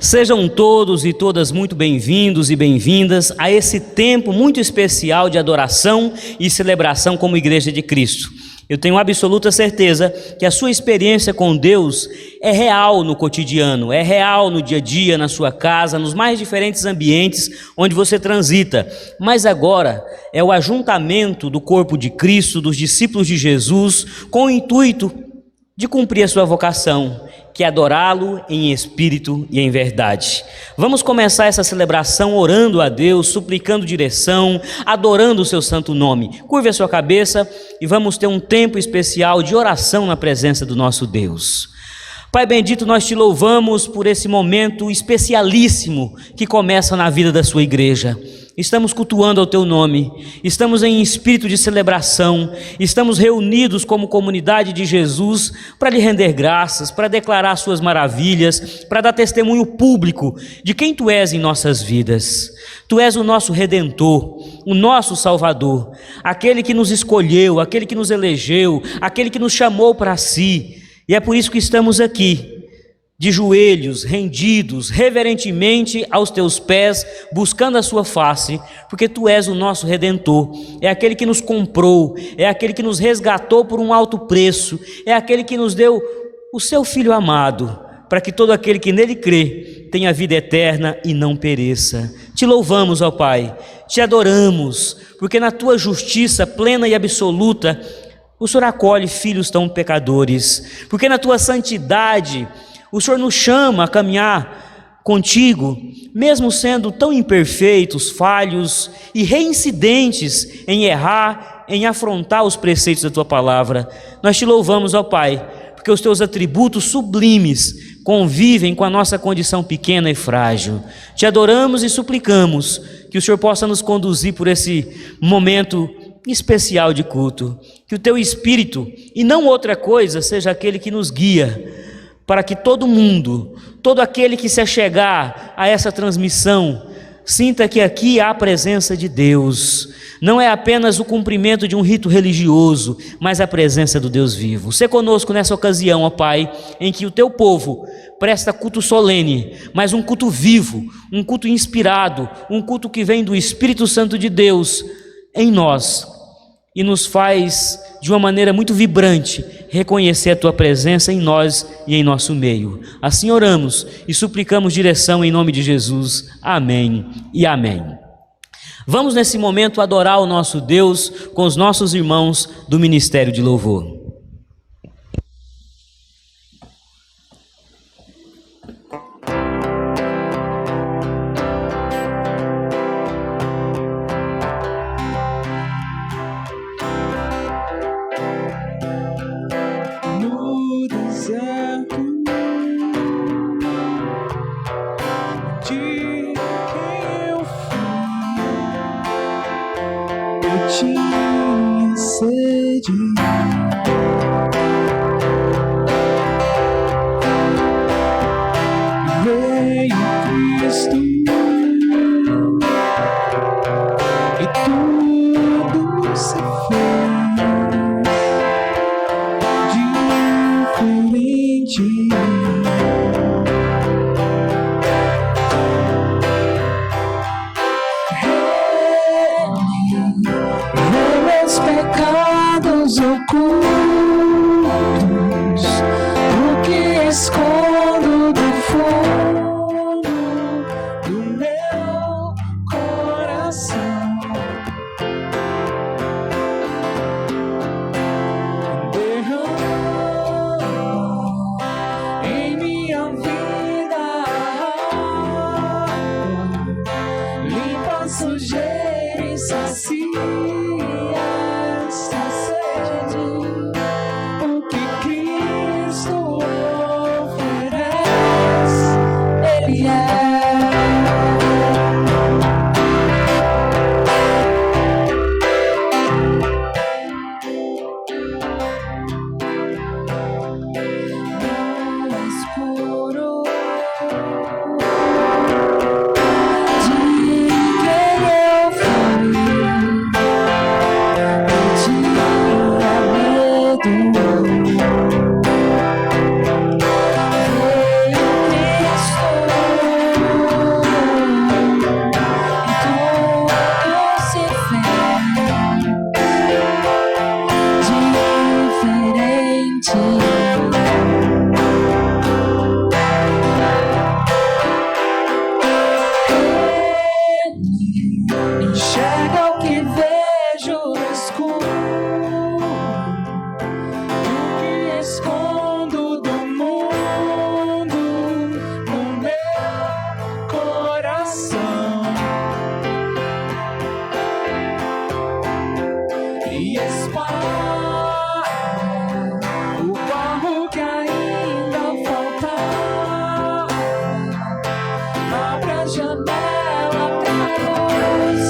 Sejam todos e todas muito bem-vindos e bem-vindas a esse tempo muito especial de adoração e celebração como Igreja de Cristo. Eu tenho absoluta certeza que a sua experiência com Deus é real no cotidiano, é real no dia a dia, na sua casa, nos mais diferentes ambientes onde você transita. Mas agora é o ajuntamento do corpo de Cristo, dos discípulos de Jesus, com o intuito de cumprir a sua vocação, que é adorá-lo em espírito e em verdade. Vamos começar essa celebração orando a Deus, suplicando direção, adorando o seu santo nome. Curve a sua cabeça e vamos ter um tempo especial de oração na presença do nosso Deus. Pai bendito, nós te louvamos por esse momento especialíssimo que começa na vida da sua igreja. Estamos cultuando ao teu nome, estamos em espírito de celebração, estamos reunidos como comunidade de Jesus para lhe render graças, para declarar suas maravilhas, para dar testemunho público de quem tu és em nossas vidas. Tu és o nosso Redentor, o nosso Salvador, aquele que nos escolheu, aquele que nos elegeu, aquele que nos chamou para si. E é por isso que estamos aqui, de joelhos, rendidos, reverentemente aos teus pés, buscando a sua face, porque tu és o nosso Redentor, é aquele que nos comprou, é aquele que nos resgatou por um alto preço, é aquele que nos deu o seu Filho amado, para que todo aquele que nele crê tenha vida eterna e não pereça. Te louvamos, ó Pai, te adoramos, porque na tua justiça plena e absoluta, o Senhor acolhe filhos tão pecadores, porque na tua santidade o Senhor nos chama a caminhar contigo, mesmo sendo tão imperfeitos, falhos e reincidentes em errar, em afrontar os preceitos da tua palavra. Nós te louvamos, ó Pai, porque os teus atributos sublimes convivem com a nossa condição pequena e frágil. Te adoramos e suplicamos que o Senhor possa nos conduzir por esse momento especial de culto, que o teu Espírito, e não outra coisa, seja aquele que nos guia, para que todo mundo, todo aquele que se achegar a essa transmissão, sinta que aqui há a presença de Deus. Não é apenas o cumprimento de um rito religioso, mas a presença do Deus vivo. Sê conosco nessa ocasião, ó Pai, em que o teu povo presta culto solene, mas um culto vivo, um culto inspirado, um culto que vem do Espírito Santo de Deus em nós e nos faz de uma maneira muito vibrante reconhecer a tua presença em nós e em nosso meio. Assim oramos e suplicamos direção em nome de Jesus. Amém e amém. Vamos nesse momento adorar o nosso Deus com os nossos irmãos do Ministério de Louvor. Tinha sede, veio Cristo e tudo se fez diferente. Pecados ocultos, o que escondo do fundo do meu coração, derramou em minha vida, limpa a sujeira e sacia essa sede, o que Cristo oferece, Ele é. Cristo raspar o barro que ainda falta. Abre a janela pra luz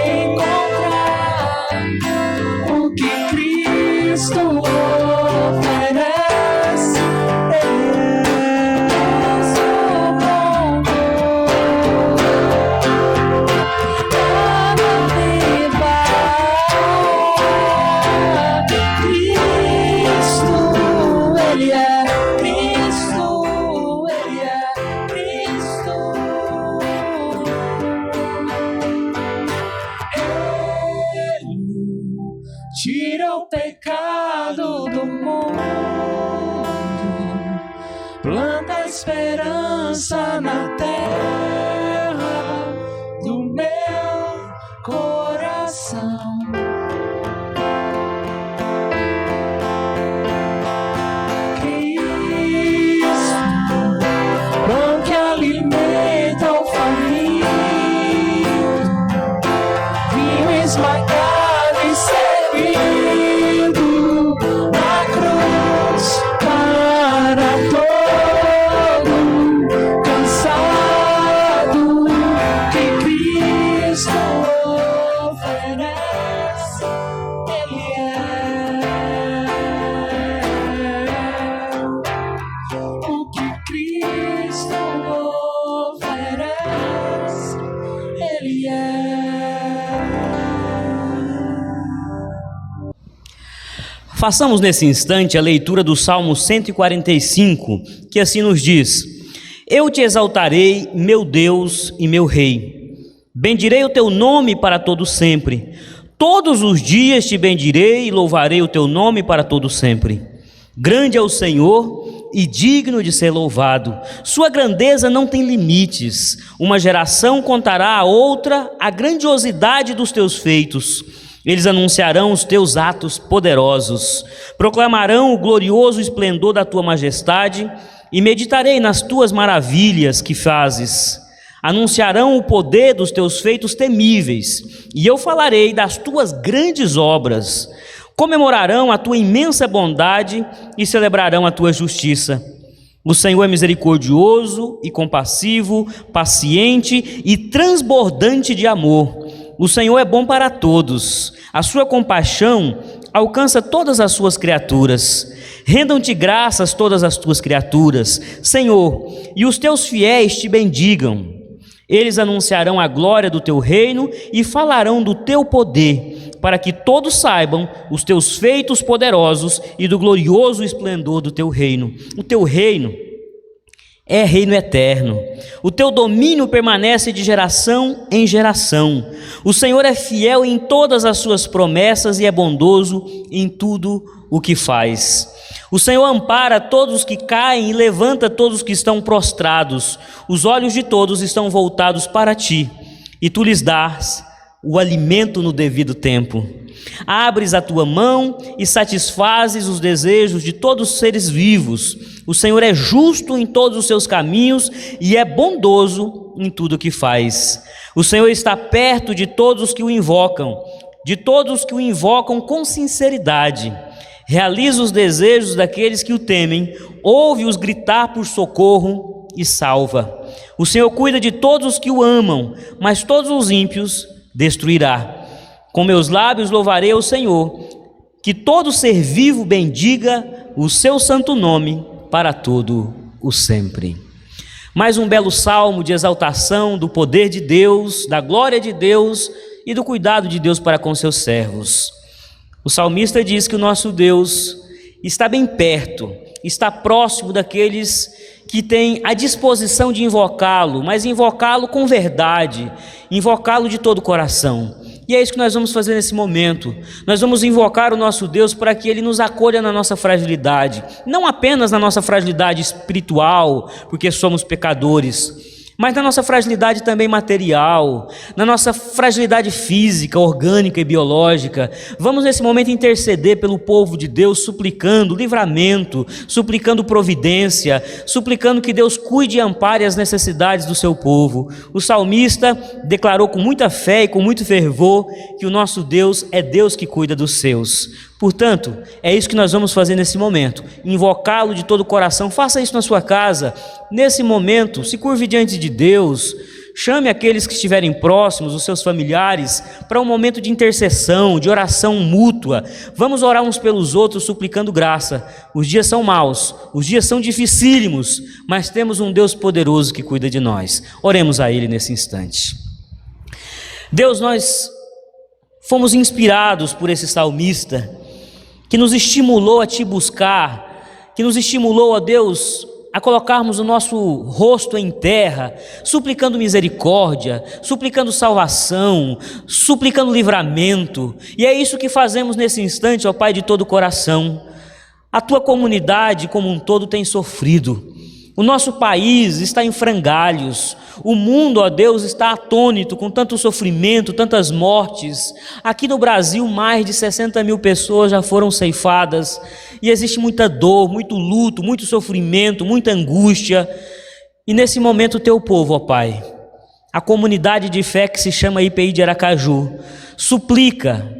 encontrar o que Cristo oferece. Eu sou pronto para viva. Cristo, Ele é Cristo, Ele é Cristo. Ele tira o pecado do mundo, planta a esperança na terra do meu coração. Cristo, pão que alimenta o faminto, vinho esmagado e servido na cruz para todo cansado, que Cristo oferece. Ele é o que Cristo oferece. Ele é. Façamos nesse instante a leitura do Salmo 145, que assim nos diz: Eu te exaltarei, meu Deus e meu Rei. Bendirei o teu nome para todo sempre. Todos os dias te bendirei e louvarei o teu nome para todo sempre. Grande é o Senhor e digno de ser louvado. Sua grandeza não tem limites. Uma geração contará a outra a grandiosidade dos teus feitos. Eles anunciarão os teus atos poderosos, proclamarão o glorioso esplendor da tua majestade e meditarei nas tuas maravilhas que fazes. Anunciarão o poder dos teus feitos temíveis e eu falarei das tuas grandes obras. Comemorarão a tua imensa bondade e celebrarão a tua justiça. O Senhor é misericordioso e compassivo, paciente e transbordante de amor. O Senhor é bom para todos, a sua compaixão alcança todas as suas criaturas. Rendam-te graças todas as tuas criaturas, Senhor, e os teus fiéis te bendigam. Eles anunciarão a glória do teu reino e falarão do teu poder, para que todos saibam os teus feitos poderosos e do glorioso esplendor do teu reino. O teu reino é reino eterno. O teu domínio permanece de geração em geração. O Senhor é fiel em todas as suas promessas e é bondoso em tudo o que faz. O Senhor ampara todos os que caem e levanta todos os que estão prostrados. Os olhos de todos estão voltados para ti, e tu lhes dás o alimento no devido tempo. Abres a tua mão e satisfazes os desejos de todos os seres vivos. O Senhor é justo em todos os seus caminhos e é bondoso em tudo o que faz. O Senhor está perto de todos os que o invocam, com sinceridade. Realiza os desejos daqueles que o temem, ouve-os gritar por socorro e salva. O Senhor cuida de todos os que o amam, mas todos os ímpios destruirá. Com meus lábios louvarei ao Senhor, que todo ser vivo bendiga o seu santo nome para todo o sempre. Mais um belo salmo de exaltação do poder de Deus, da glória de Deus e do cuidado de Deus para com seus servos. O salmista diz que o nosso Deus está bem perto, está próximo daqueles que têm a disposição de invocá-lo, mas invocá-lo com verdade, invocá-lo de todo o coração. E é isso que nós vamos fazer nesse momento. Nós vamos invocar o nosso Deus para que Ele nos acolha na nossa fragilidade, não apenas na nossa fragilidade espiritual, porque somos pecadores, mas na nossa fragilidade também material, na nossa fragilidade física, orgânica e biológica. Vamos nesse momento interceder pelo povo de Deus, suplicando livramento, suplicando providência, suplicando que Deus cuide e ampare as necessidades do seu povo. O salmista declarou com muita fé e com muito fervor que o nosso Deus é Deus que cuida dos seus. Portanto, é isso que nós vamos fazer nesse momento, invocá-lo de todo o coração. Faça isso na sua casa, nesse momento, se curve diante de Deus, chame aqueles que estiverem próximos, os seus familiares, para um momento de intercessão, de oração mútua. Vamos orar uns pelos outros, suplicando graça. Os dias são maus, os dias são dificílimos, mas temos um Deus poderoso que cuida de nós. Oremos a Ele nesse instante. Deus, nós fomos inspirados por esse salmista, que nos estimulou a Te buscar, que nos estimulou, ó Deus, a colocarmos o nosso rosto em terra, suplicando misericórdia, suplicando salvação, suplicando livramento. E é isso que fazemos nesse instante, ó Pai, de todo o coração. A Tua comunidade como um todo tem sofrido. O nosso país está em frangalhos. O mundo, ó Deus, está atônito com tanto sofrimento, tantas mortes. Aqui no Brasil, mais de 60 mil pessoas já foram ceifadas. E existe muita dor, muito luto, muito sofrimento, muita angústia. E nesse momento o Teu povo, ó Pai, a comunidade de fé que se chama IPI de Aracaju, suplica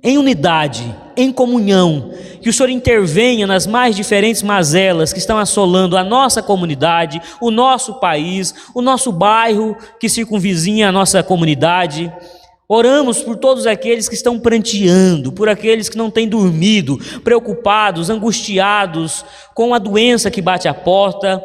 em unidade, em comunhão, que o Senhor intervenha nas mais diferentes mazelas que estão assolando a nossa comunidade, o nosso país, o nosso bairro que circunvizinha a nossa comunidade. Oramos por todos aqueles que estão pranteando, por aqueles que não têm dormido, preocupados, angustiados com a doença que bate à porta,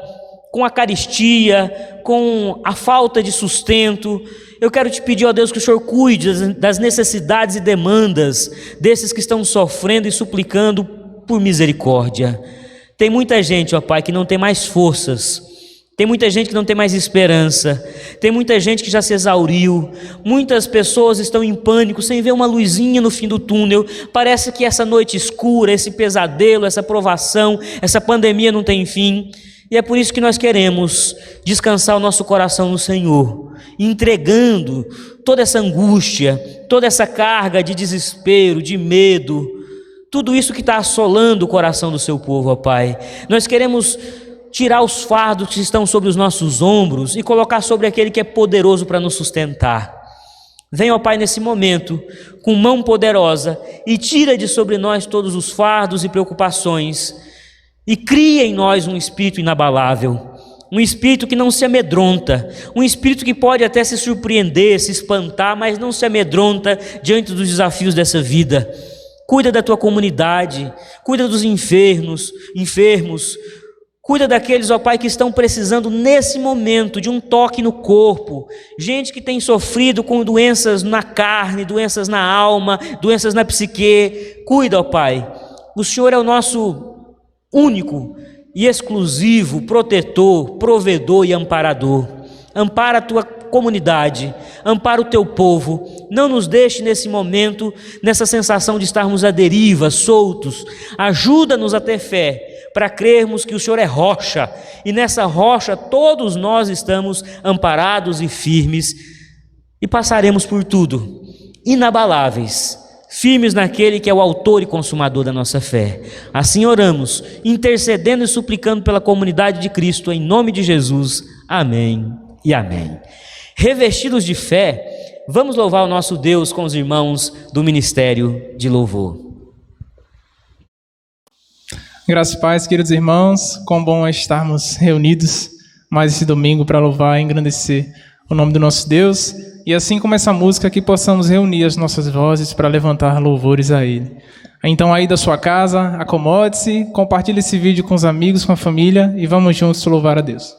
com a carestia, com a falta de sustento. Eu quero Te pedir, ó Deus, que o Senhor cuide das necessidades e demandas desses que estão sofrendo e suplicando por misericórdia. Tem muita gente, ó Pai, que não tem mais forças. Tem muita gente que não tem mais esperança. Tem muita gente que já se exauriu. Muitas pessoas estão em pânico, sem ver uma luzinha no fim do túnel. Parece que essa noite escura, esse pesadelo, essa provação, essa pandemia não tem fim. E é por isso que nós queremos descansar o nosso coração no Senhor, entregando toda essa angústia, toda essa carga de desespero, de medo, tudo isso que está assolando o coração do Seu povo, ó Pai. Nós queremos tirar os fardos que estão sobre os nossos ombros e colocar sobre aquele que é poderoso para nos sustentar. Venha, ó Pai, nesse momento, com mão poderosa, e tira de sobre nós todos os fardos e preocupações, e cria em nós um espírito inabalável, um espírito que não se amedronta, um espírito que pode até se surpreender, se espantar, mas não se amedronta diante dos desafios dessa vida. Cuida da Tua comunidade, cuida dos enfermos, cuida daqueles, ó Pai, que estão precisando nesse momento de um toque no corpo, gente que tem sofrido com doenças na carne, doenças na alma, doenças na psique. Cuida, ó Pai, o Senhor é o nosso único e exclusivo protetor, provedor e amparador. Ampara a Tua comunidade, ampara o Teu povo. Não nos deixe nesse momento, nessa sensação de estarmos à deriva, soltos. Ajuda-nos a ter fé, para crermos que o Senhor é rocha, e nessa rocha todos nós estamos amparados e firmes, e passaremos por tudo, inabaláveis, firmes naquele que é o autor e consumador da nossa fé. Assim oramos, intercedendo e suplicando pela comunidade de Cristo, em nome de Jesus. Amém e amém. Revestidos de fé, vamos louvar o nosso Deus com os irmãos do Ministério de Louvor. Graças e paz, queridos irmãos, quão bom é estarmos reunidos mais esse domingo para louvar e engrandecer o nome do nosso Deus, e assim como essa música, que possamos reunir as nossas vozes para levantar louvores a Ele. Então aí da sua casa, acomode-se, compartilhe esse vídeo com os amigos, com a família, e vamos juntos louvar a Deus.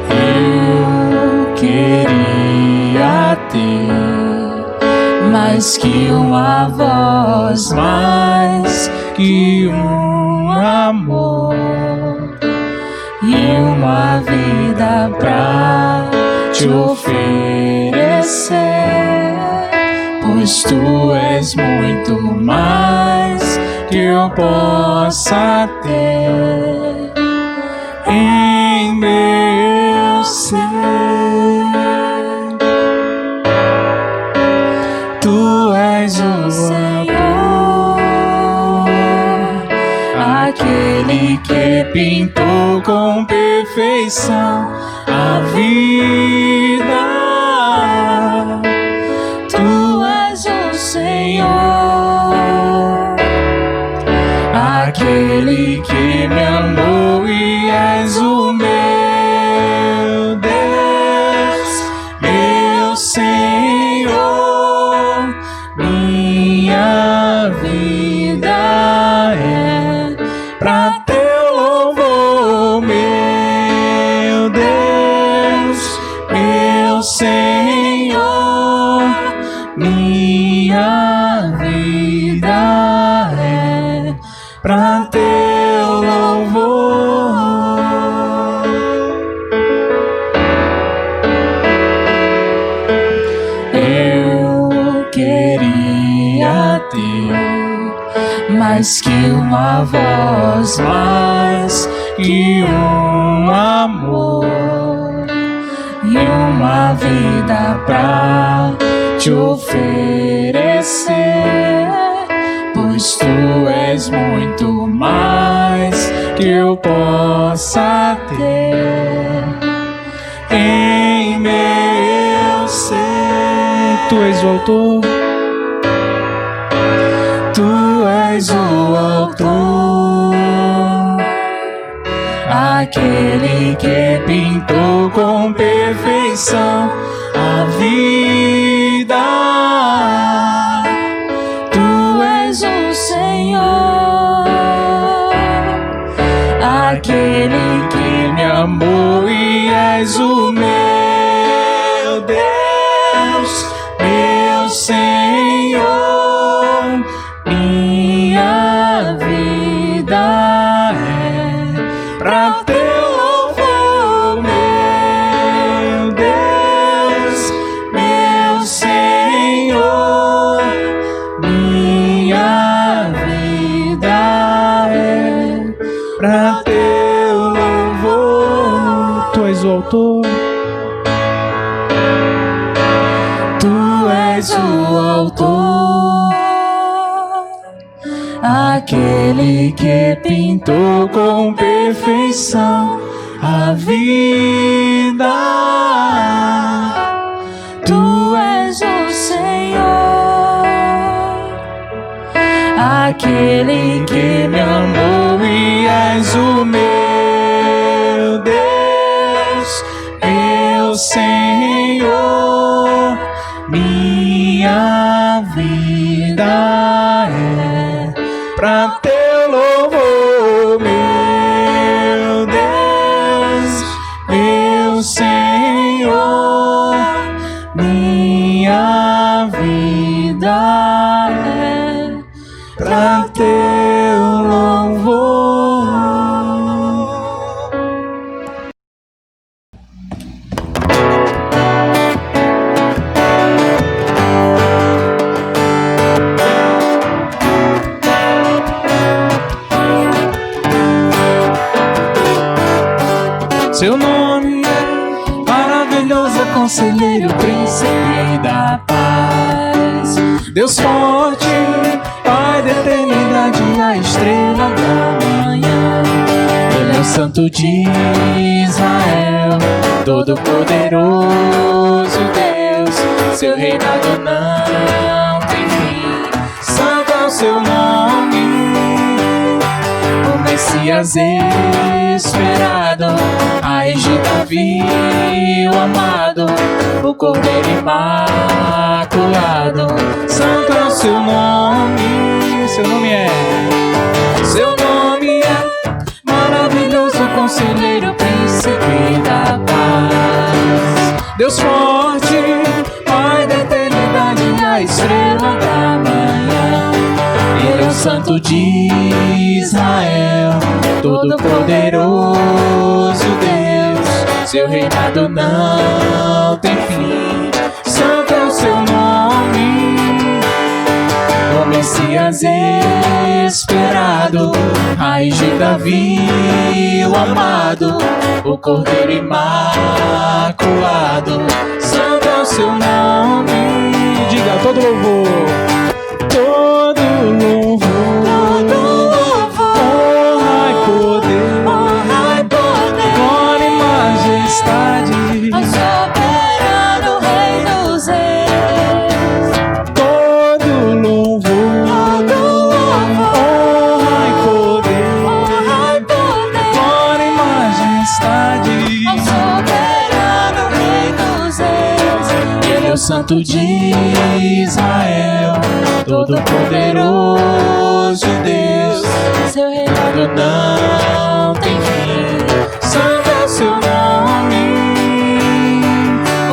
Eu queria ter mais que uma voz, mais que um amor e uma vida pra te oferecer, pois Tu és muito mais que eu possa ter em meu ser. Tu és o Senhor, aquele que pintou com perfeição a vida. Tu és o Senhor, aquele que me amou e és o meu Deus, meu Senhor. Minha vida é pra teu louvor, meu Deus, meu Senhor. Minha vida é pra teu louvor. Eu queria ter mais que uma voz, mais que um amor e uma vida pra te oferecer, pois tu és muito mais que eu possa ter em meu ser. Tu és o autor, Tu és o autor, aquele que pintou com perfeição a vida. Tu és o Senhor, aquele que me amou e és o meu Deus, meu Senhor. Minha vida é pra teu louvor, meu Deus, meu Senhor. Minha vida é pra teu louvor. tu és o autor, Tu és o autor, aquele que pintou com perfeição a vida. Tu és o Senhor, aquele que me amou e és o meu Deus, meu Senhor. Minha vida é pra teu louvor, meu Deus, meu Senhor. Minha vida é pra teu louvor. Seu nome é maravilhoso, conselheiro, príncipe da paz. Deus forte, Pai da eternidade, a estrela da manhã. Ele é o Santo de Israel, todo poderoso Deus. Seu reinado não tem fim. Santo é o seu nome, o Messias esperado, Raiz de Davi, o amado, o Cordeiro imaculado. Santo é o seu nome, seu nome é maravilhoso, conselheiro, príncipe da paz. Deus forte, Pai da eternidade, a estrela da manhã. Ele é o Santo de Israel, todo poderoso Deus. Seu reinado não tem fim. Santo é o seu nome, o Messias esperado, amado, raiz de Davi, o amado, o Cordeiro imaculado. Santo é o seu nome. Diga todo louvor, todo louvor, honra e poder, glória e majestade, ao soberano Rei dos Reis. todo louvor, honra e poder, glória e majestade, Ao soberano Rei dos Reis. Ele é o Santo de Israel, todo poderoso Deus. Seu reinado Não tem fim. Santo é o seu nome,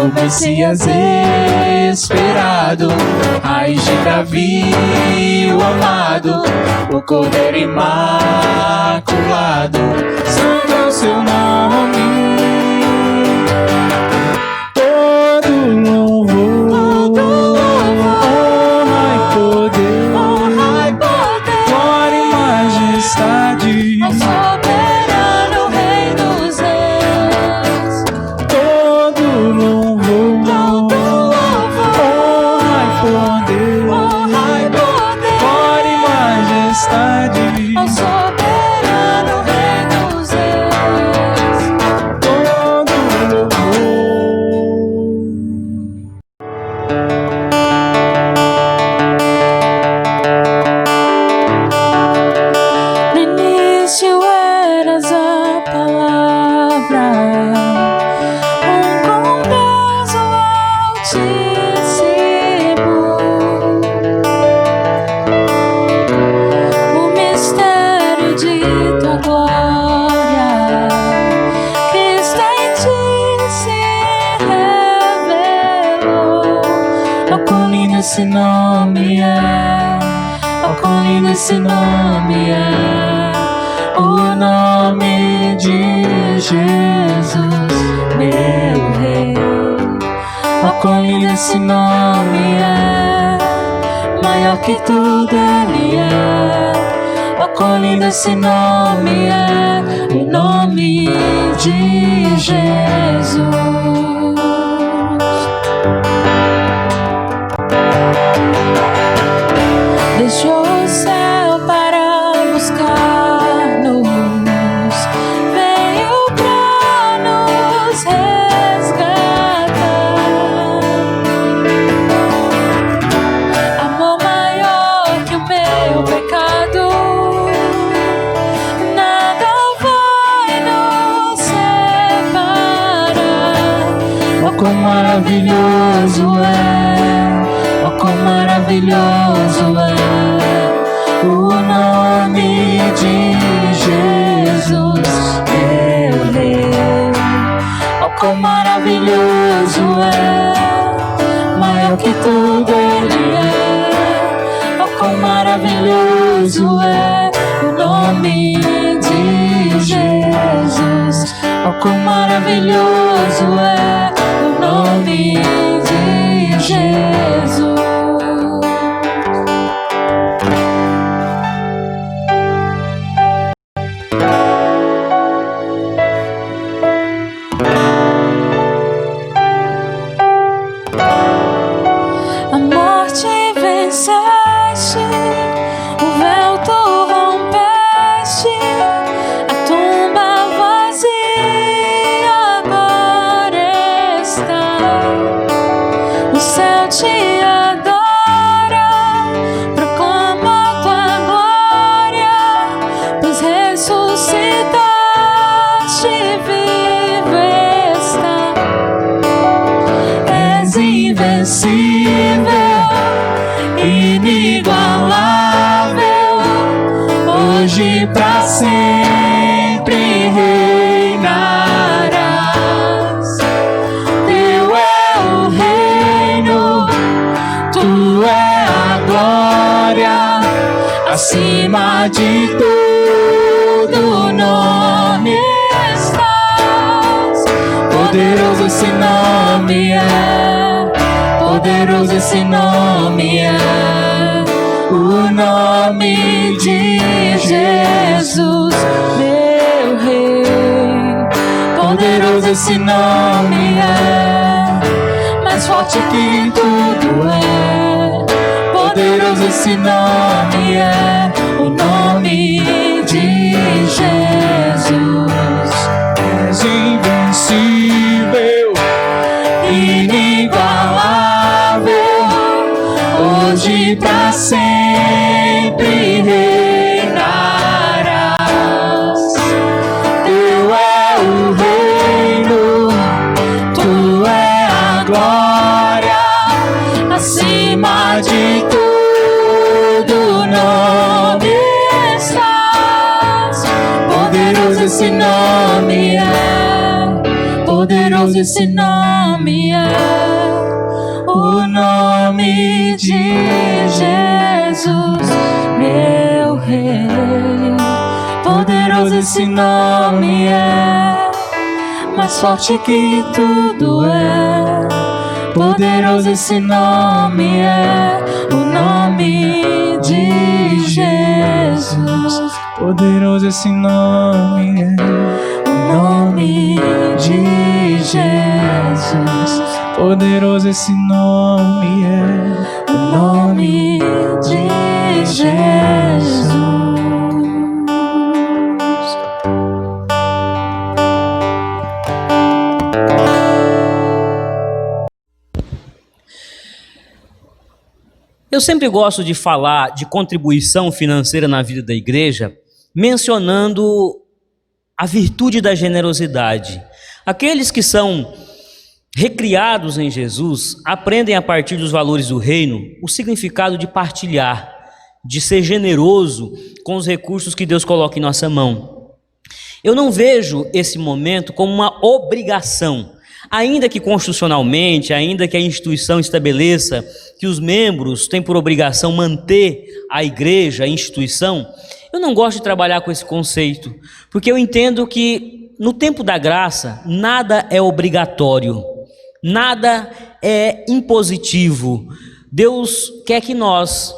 o Messias esperado, raiz de Davi, o amado, o Cordeiro imaculado. Santo é o seu nome. todo louvor, honra e poder, glória e majestade, ao soberano Rei dos Reis. todo louvor, honra e poder, glória e majestade, Ao soberano Rei dos Reis. todo louvor. No início eras a palavra, com Deus o Altíssimo. O mistério de tua glória, Cristo em ti se revelou. Oh, quão lindo esse nome é, oh, quão lindo esse nome é, o nome de Jesus, meu Rei. Oh, quão lindo esse nome é, maior que tudo ele é. Oh, quão lindo esse nome é, o nome de Jesus. Deixou o céu para buscar-nos, veio pra nos resgatar. Amor maior que o meu pecado, nada vai nos separar. Oh, quão maravilhoso é, oh, quão maravilhoso é o nome de Jesus, meu Rei. Oh, quão maravilhoso é, maior que tudo ele é. Oh, quão maravilhoso é o nome de Jesus. Oh, quão maravilhoso é o nome de Jesus. A morte venceste, o véu tu rompeste, a tumba vazia agora está. O céu te adora, proclama tua glória, pois ressuscitaste, vivo está. És invencível, inigualável, hoje pra sempre reinarás. Teu é o reino, tu é a glória, acima de todo nome estás. Poderoso esse nome é, poderoso esse nome é, o nome de Jesus, meu Rei. Poderoso esse nome é, mais forte que tudo é. Poderoso esse nome é, o nome de Jesus. És invencível, Inigualável, hoje pra sempre reinarás. Teu é o reino, tu é a glória, acima de tudo nome estás. Poderoso esse nome é, poderoso esse nome é, o nome de Jesus, meu Rei. Poderoso esse nome é, mais forte que tudo é. Poderoso esse nome é, o nome de Jesus. poderoso esse nome é. O nome de Jesus. Poderoso esse nome é. O nome de Jesus. Eu sempre gosto de falar de contribuição financeira na vida da igreja, mencionando a virtude da generosidade. Aqueles que são recriados em Jesus aprendem a partir dos valores do reino o significado de partilhar, de ser generoso com os recursos que Deus coloca em nossa mão. Eu não vejo esse momento como uma obrigação, ainda que constitucionalmente, ainda que a instituição estabeleça que os membros têm por obrigação manter a igreja, a instituição. Eu não gosto de trabalhar com esse conceito, porque eu entendo que no tempo da graça nada é obrigatório, nada é impositivo. Deus quer que nós,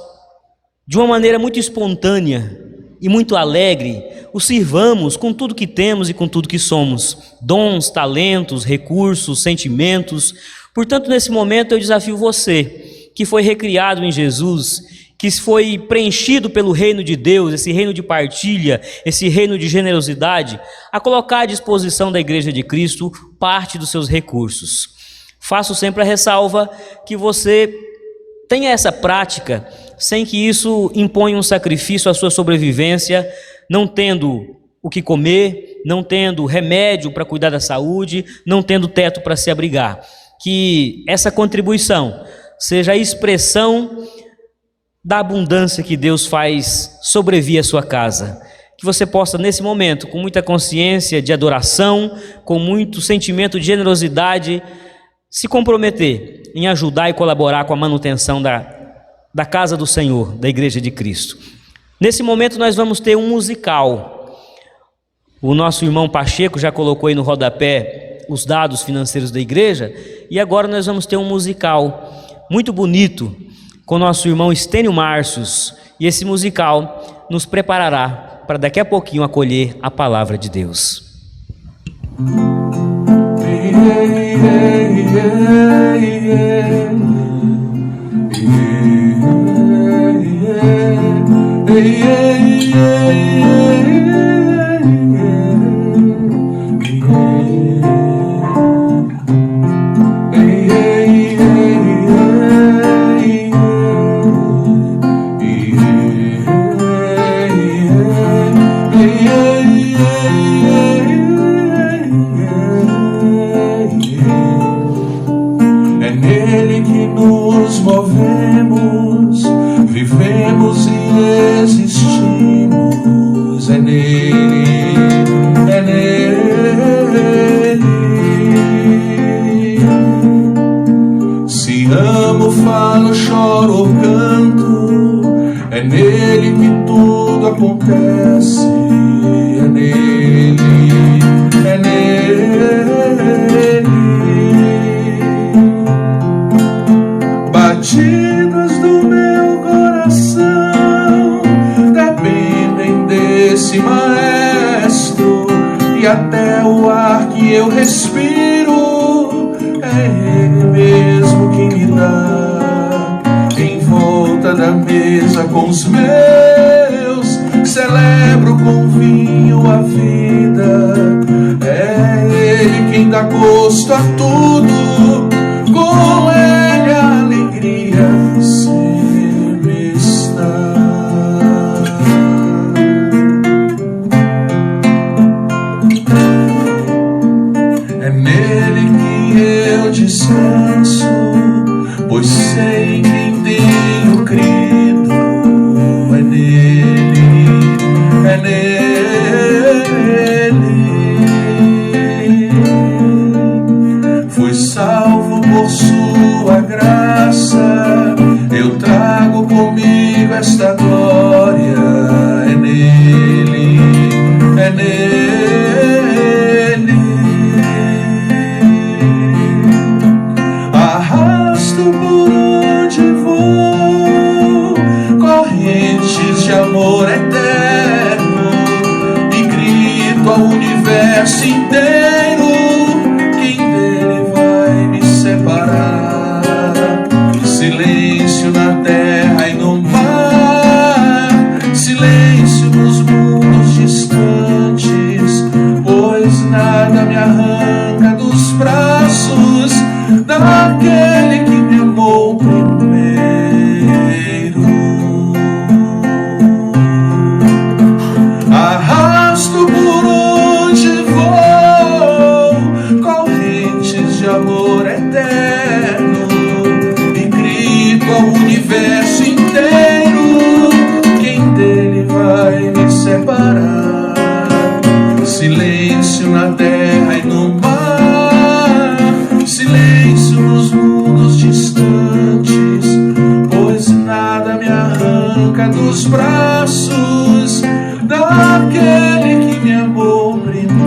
de uma maneira muito espontânea e muito alegre, o sirvamos com tudo que temos e com tudo que somos, dons, talentos, recursos, sentimentos. Portanto, nesse momento eu desafio você, que foi recriado em Jesus, que foi preenchido pelo reino de Deus, esse reino de partilha, esse reino de generosidade, a colocar à disposição da Igreja de Cristo parte dos seus recursos. Faço sempre a ressalva que você tenha essa prática, sem que isso imponha um sacrifício à sua sobrevivência, não tendo o que comer, não tendo remédio para cuidar da saúde, não tendo teto para se abrigar. Que essa contribuição seja a expressão da abundância que Deus faz sobrevir à sua casa. Que você possa, nesse momento, com muita consciência de adoração, com muito sentimento de generosidade, se comprometer em ajudar e colaborar com a manutenção da casa do Senhor, da Igreja de Cristo. Nesse momento nós vamos ter um musical. O nosso irmão Pacheco já colocou aí no rodapé os dados financeiros da igreja, e agora nós vamos ter um musical muito bonito com o nosso irmão Estênio Márcios, e esse musical nos preparará para daqui a pouquinho acolher a palavra de Deus. É nele que nos movemos, vivemos e existimos. É nele, é nele. Se amo, falo, choro ou canto, é nele que tudo acontece. É nele, é nele. Batidas do meu coração até o ar que eu respiro. É Ele mesmo que me dá. Em volta da mesa com os meus, celebro com vinho a vida. É Ele quem dá gosto a tudo, com Ele a alegria sempre está. É nele que eu descanso, pois sei em quem tenho crido. É nele. Fui salvo por sua graça, eu trago comigo esta glória. É nele. Arrasto por onde vou correntes de amor eterno e grito ao universo inteiro: quem dele vai me separar? Silêncio na terra e no mar, silêncio nos mundos distantes, pois nada me arranca dos braços daquele que me amou primeiro. Arrasto por onde vou correntes de amor eterno e grito ao universo inteiro: quem dele vai me separar? Silêncio na terra e no mar, silêncio nos mundos distantes, pois nada me arranca dos braços daquele que me amou primeiro.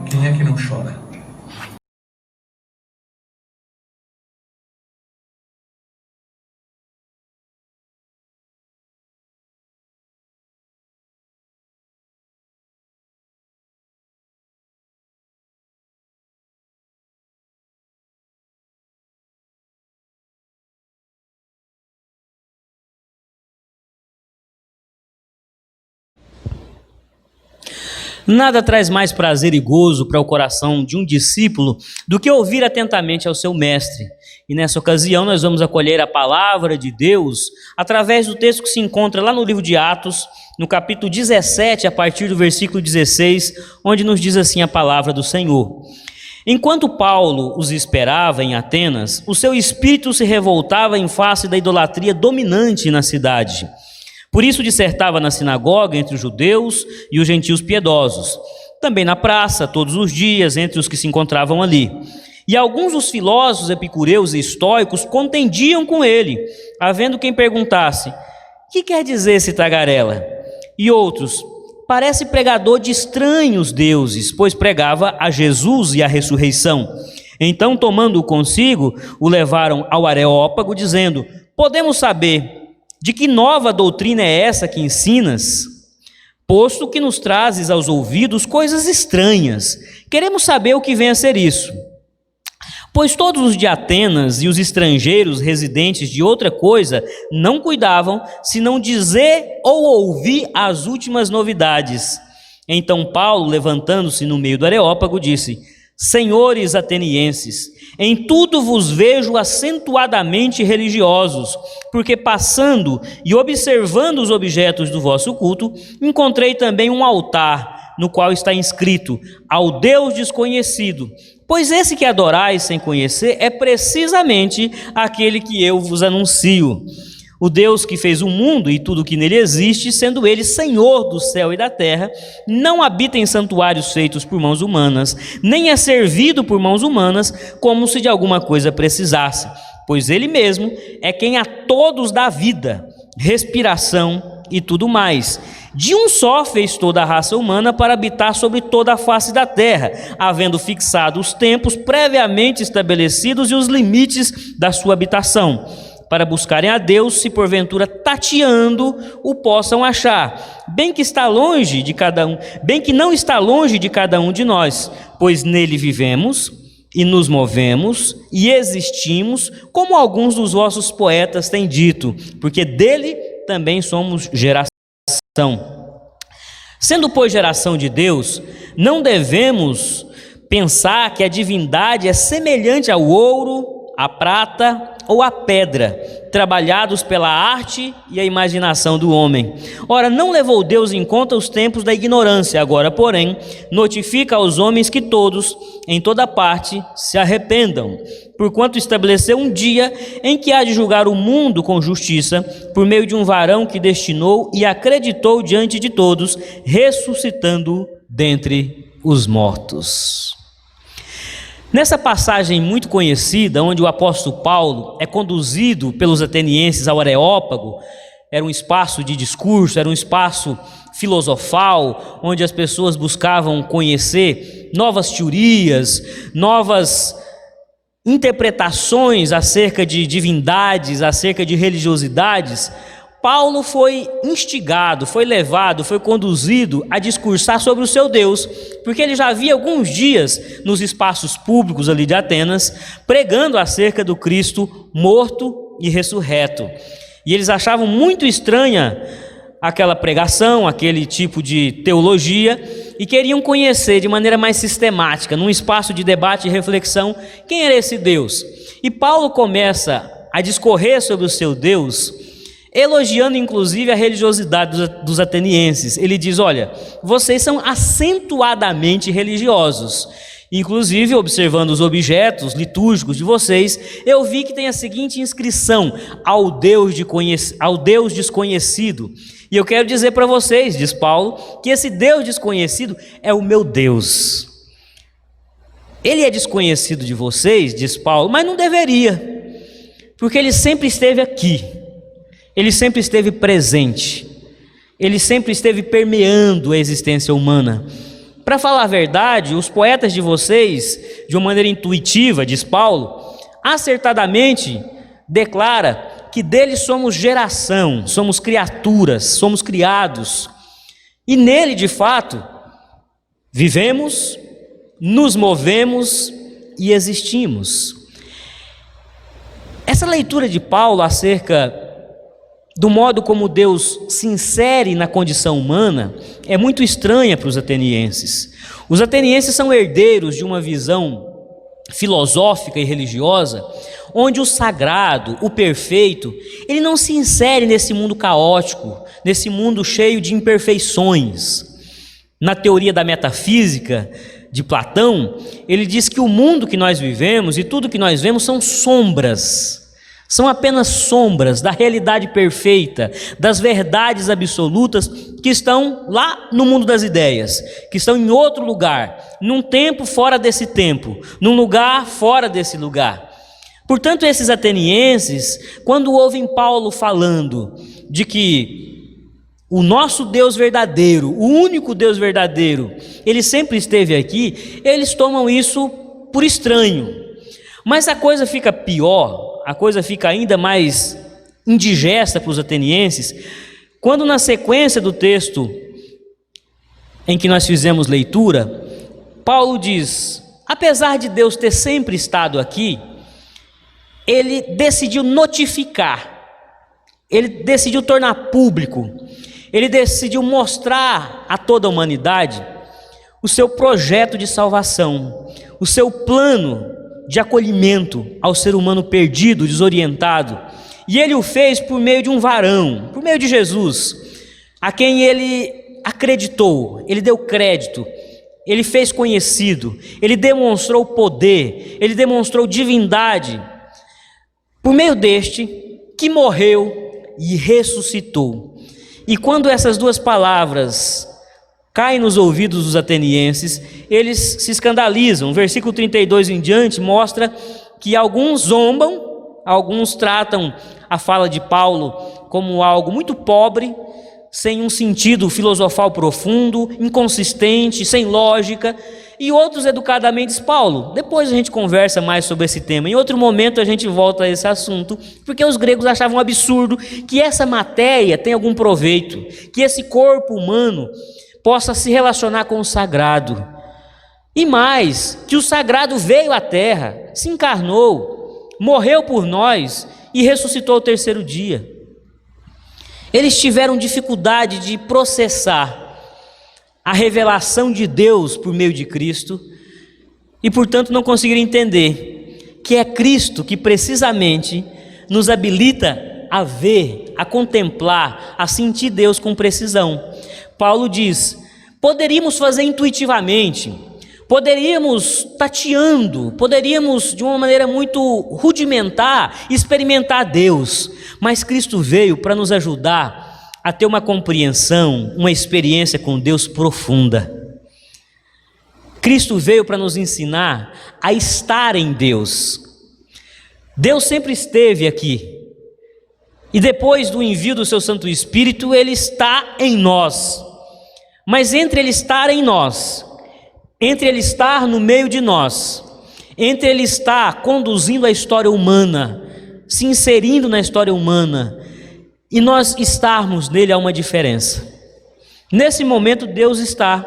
Quem é que não chora? Nada traz mais prazer e gozo para o coração de um discípulo do que ouvir atentamente ao seu mestre. E nessa ocasião nós vamos acolher a palavra de Deus através do texto que se encontra lá no livro de Atos, no capítulo 17, a partir do versículo 16, onde nos diz assim a palavra do Senhor: enquanto Paulo os esperava em Atenas, o seu espírito se revoltava em face da idolatria dominante na cidade. Por isso dissertava na sinagoga entre os judeus e os gentios piedosos, também na praça, todos os dias, entre os que se encontravam ali. E alguns dos filósofos epicureus e estoicos contendiam com ele, havendo quem perguntasse: que quer dizer esse tagarela? E outros: parece pregador de estranhos deuses, pois pregava a Jesus e a ressurreição. Então, tomando-o consigo, o levaram ao Areópago, dizendo: podemos saber de que nova doutrina é essa que ensinas? Posto que nos trazes aos ouvidos coisas estranhas, queremos saber o que vem a ser isso. Pois todos os de Atenas e os estrangeiros residentes de outra coisa não cuidavam, senão dizer ou ouvir as últimas novidades. Então Paulo, levantando-se no meio do Areópago, disse: senhores atenienses, em tudo vos vejo acentuadamente religiosos, porque passando e observando os objetos do vosso culto, encontrei também um altar, no qual está inscrito: ao Deus desconhecido. Pois esse que adorais sem conhecer é precisamente aquele que eu vos anuncio. O Deus que fez o mundo e tudo que nele existe, sendo ele Senhor do céu e da terra, não habita em santuários feitos por mãos humanas, nem é servido por mãos humanas, como se de alguma coisa precisasse, pois ele mesmo é quem a todos dá vida, respiração e tudo mais. De um só fez toda a raça humana para habitar sobre toda a face da terra, havendo fixado os tempos previamente estabelecidos e os limites da sua habitação, para buscarem a Deus, se porventura tateando o possam achar, bem que não está longe de cada um de nós, pois nele vivemos e nos movemos e existimos, como alguns dos vossos poetas têm dito, porque dele também somos geração. Sendo, pois, geração de Deus, não devemos pensar que a divindade é semelhante ao ouro, à prata ou à pedra, trabalhados pela arte e a imaginação do homem. Ora, não levou Deus em conta os tempos da ignorância, agora, porém, notifica aos homens que todos, em toda parte, se arrependam, porquanto estabeleceu um dia em que há de julgar o mundo com justiça, por meio de um varão que destinou e acreditou diante de todos, ressuscitando dentre os mortos. Nessa passagem muito conhecida, onde o apóstolo Paulo é conduzido pelos atenienses ao Areópago, era um espaço de discurso, era um espaço filosofal, onde as pessoas buscavam conhecer novas teorias, novas interpretações acerca de divindades, acerca de religiosidades. Paulo foi instigado, foi levado, foi conduzido a discursar sobre o seu Deus, porque ele já havia alguns dias nos espaços públicos ali de Atenas, pregando acerca do Cristo morto e ressurreto. E eles achavam muito estranha aquela pregação, aquele tipo de teologia, e queriam conhecer de maneira mais sistemática, num espaço de debate e reflexão, quem era esse Deus. E Paulo começa a discorrer sobre o seu Deus, elogiando inclusive a religiosidade dos atenienses. Ele diz: olha, vocês são acentuadamente religiosos. Inclusive, observando os objetos litúrgicos de vocês, eu vi que tem a seguinte inscrição: ao Deus desconhecido. E eu quero dizer para vocês, diz Paulo, que esse Deus desconhecido é o meu Deus. Ele é desconhecido de vocês, diz Paulo, mas não deveria, porque ele sempre esteve aqui. Ele sempre esteve presente, ele sempre esteve permeando a existência humana. Para falar a verdade, os poetas de vocês, de uma maneira intuitiva, diz Paulo, acertadamente declara que dele somos geração, somos criaturas, somos criados, e nele, de fato, vivemos, nos movemos e existimos. Essa leitura de Paulo acerca do modo como Deus se insere na condição humana é muito estranha para os atenienses. Os atenienses são herdeiros de uma visão filosófica e religiosa, onde o sagrado, o perfeito, ele não se insere nesse mundo caótico, nesse mundo cheio de imperfeições. Na teoria da metafísica de Platão, ele diz que o mundo que nós vivemos e tudo que nós vemos são sombras. São apenas sombras da realidade perfeita, das verdades absolutas que estão lá no mundo das ideias, que estão em outro lugar, num tempo fora desse tempo, num lugar fora desse lugar. Portanto, esses atenienses, quando ouvem Paulo falando de que o nosso Deus verdadeiro, o único Deus verdadeiro, ele sempre esteve aqui, eles tomam isso por estranho. Mas a coisa fica pior, a coisa fica ainda mais indigesta para os atenienses, quando na sequência do texto em que nós fizemos leitura, Paulo diz: apesar de Deus ter sempre estado aqui, ele decidiu notificar, ele decidiu tornar público, ele decidiu mostrar a toda a humanidade o seu projeto de salvação, o seu plano de acolhimento ao ser humano perdido, desorientado. E ele o fez por meio de um varão, por meio de Jesus, a quem ele acreditou, ele deu crédito, ele fez conhecido, ele demonstrou poder, ele demonstrou divindade, por meio deste que morreu e ressuscitou. E quando essas duas palavras caem nos ouvidos dos atenienses, eles se escandalizam. O versículo 32 em diante mostra que alguns zombam, alguns tratam a fala de Paulo como algo muito pobre, sem um sentido filosofal profundo, inconsistente, sem lógica, e outros educadamente, Paulo, depois a gente conversa mais sobre esse tema, em outro momento a gente volta a esse assunto, porque os gregos achavam um absurdo que essa matéria tenha algum proveito, que esse corpo humano possa se relacionar com o sagrado, e mais, que o sagrado veio à terra, se encarnou, morreu por nós e ressuscitou ao terceiro dia. Eles tiveram dificuldade de processar a revelação de Deus por meio de Cristo e, portanto, não conseguiram entender que é Cristo que precisamente nos habilita a ver, a contemplar, a sentir Deus com precisão. Paulo diz: poderíamos fazer intuitivamente, poderíamos tateando, poderíamos de uma maneira muito rudimentar experimentar Deus, mas Cristo veio para nos ajudar a ter uma compreensão, uma experiência com Deus profunda. Cristo veio para nos ensinar a estar em Deus. Deus sempre esteve aqui, e depois do envio do seu Santo Espírito, Ele está em nós. Mas entre Ele estar em nós, entre Ele estar no meio de nós, entre Ele estar conduzindo a história humana, se inserindo na história humana, e nós estarmos nele, há uma diferença. Nesse momento Deus está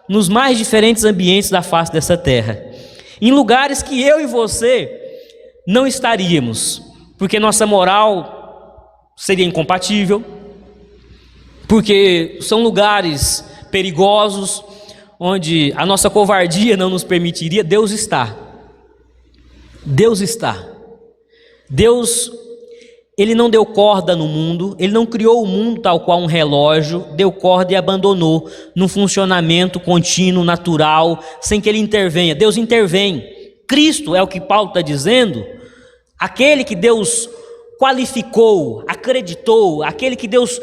nos mais diferentes ambientes da face dessa terra, em lugares que eu e você não estaríamos, porque nossa moral seria incompatível, porque são lugares perigosos, onde a nossa covardia não nos permitiria. Deus está. Deus está. Deus, Ele não deu corda no mundo, Ele não criou o mundo tal qual um relógio, deu corda e abandonou num funcionamento contínuo, natural, sem que Ele intervenha. Deus intervém. Cristo é o que Paulo está dizendo, aquele que Deus qualificou, acreditou, aquele que Deus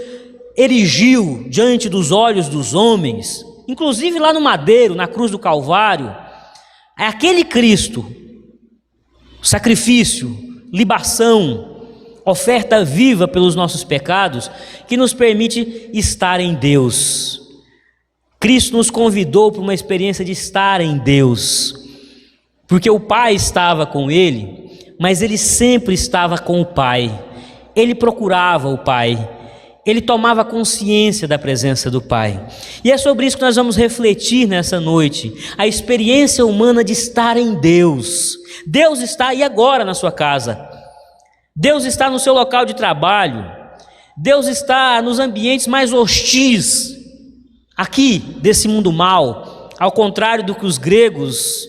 erigiu diante dos olhos dos homens, inclusive lá no madeiro, na cruz do Calvário, é aquele Cristo, sacrifício, libação, oferta viva pelos nossos pecados, que nos permite estar em Deus. Cristo nos convidou para uma experiência de estar em Deus, porque o Pai estava com Ele, mas Ele sempre estava com o Pai. Ele procurava o Pai, Ele tomava consciência da presença do Pai. E é sobre isso que nós vamos refletir nessa noite, a experiência humana de estar em Deus. Deus está aí agora na sua casa, Deus está no seu local de trabalho, Deus está nos ambientes mais hostis, aqui desse mundo mal, ao contrário do que os gregos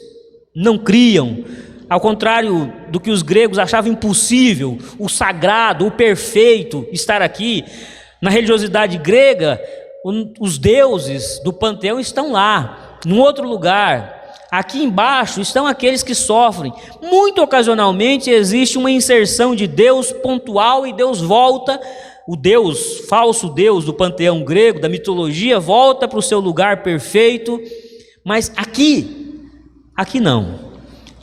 não criam, ao contrário do que os gregos achavam impossível, o sagrado, o perfeito estar aqui. Na religiosidade grega, os deuses do panteão estão lá, num outro lugar. Aqui embaixo estão aqueles que sofrem. Muito ocasionalmente existe uma inserção de Deus pontual e Deus volta, o Deus, falso Deus do panteão grego, da mitologia, volta para o seu lugar perfeito. Mas aqui não.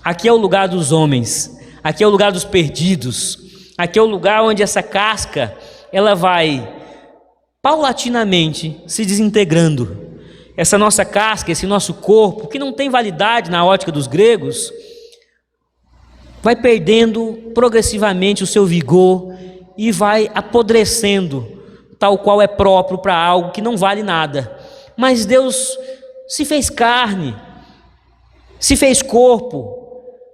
Aqui é o lugar dos homens, aqui é o lugar dos perdidos, aqui é o lugar onde essa casca, ela vai paulatinamente se desintegrando. Essa nossa casca, esse nosso corpo, que não tem validade na ótica dos gregos, vai perdendo progressivamente o seu vigor e vai apodrecendo, tal qual é próprio para algo que não vale nada. Mas Deus se fez carne, se fez corpo.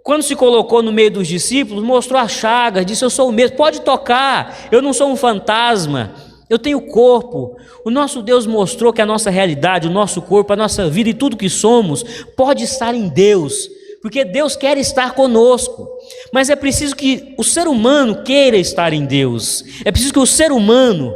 Quando se colocou no meio dos discípulos, mostrou as chagas, disse: eu sou o mesmo, pode tocar, eu não sou um fantasma, eu tenho corpo. O nosso Deus mostrou que a nossa realidade, o nosso corpo, a nossa vida e tudo que somos, pode estar em Deus, porque Deus quer estar conosco. Mas é preciso que o ser humano queira estar em Deus, é preciso que o ser humano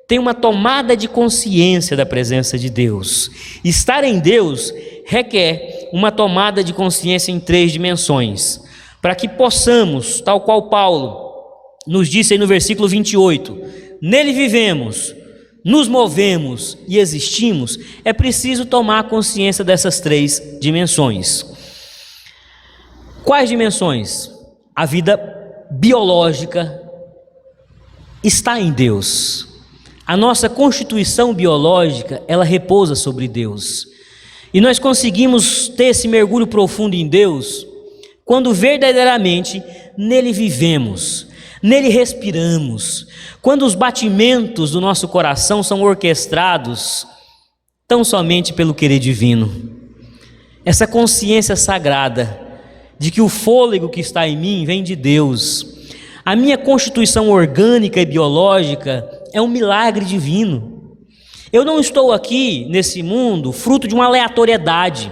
tenha uma tomada de consciência da presença de Deus. Estar em Deus requer uma tomada de consciência em 3 dimensões, para que possamos, tal qual Paulo nos disse aí no versículo 28, nele vivemos, nos movemos e existimos. É preciso tomar consciência dessas 3 dimensões. Quais dimensões? A vida biológica está em Deus, A nossa constituição biológica, ela repousa sobre Deus. E nós conseguimos ter esse mergulho profundo em Deus quando verdadeiramente nele vivemos, nele respiramos, quando os batimentos do nosso coração são orquestrados tão somente pelo querer divino. Essa consciência sagrada de que o fôlego que está em mim vem de Deus. A minha constituição orgânica e biológica é um milagre divino. Eu não estou aqui nesse mundo fruto de uma aleatoriedade.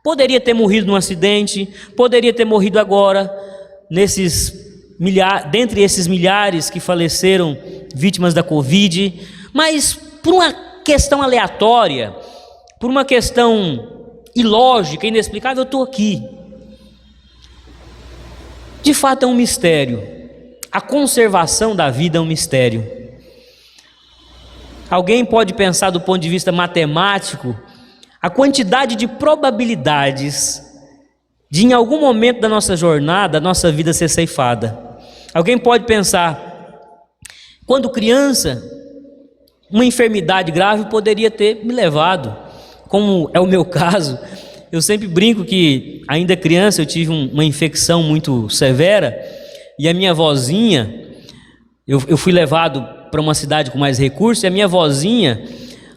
Poderia ter morrido num acidente, poderia ter morrido agora, dentre esses milhares que faleceram vítimas da Covid, mas por uma questão aleatória, por uma questão ilógica, inexplicável, eu estou aqui. De fato é um mistério. A conservação da vida é um mistério. Alguém pode pensar do ponto de vista matemático a quantidade de probabilidades de em algum momento da nossa jornada a nossa vida ser ceifada. Alguém pode pensar, quando criança, uma enfermidade grave poderia ter me levado, como é o meu caso. Eu sempre brinco que, ainda criança, eu tive uma infecção muito severa, e a minha vozinha, eu fui levado para uma cidade com mais recursos, e a minha vozinha,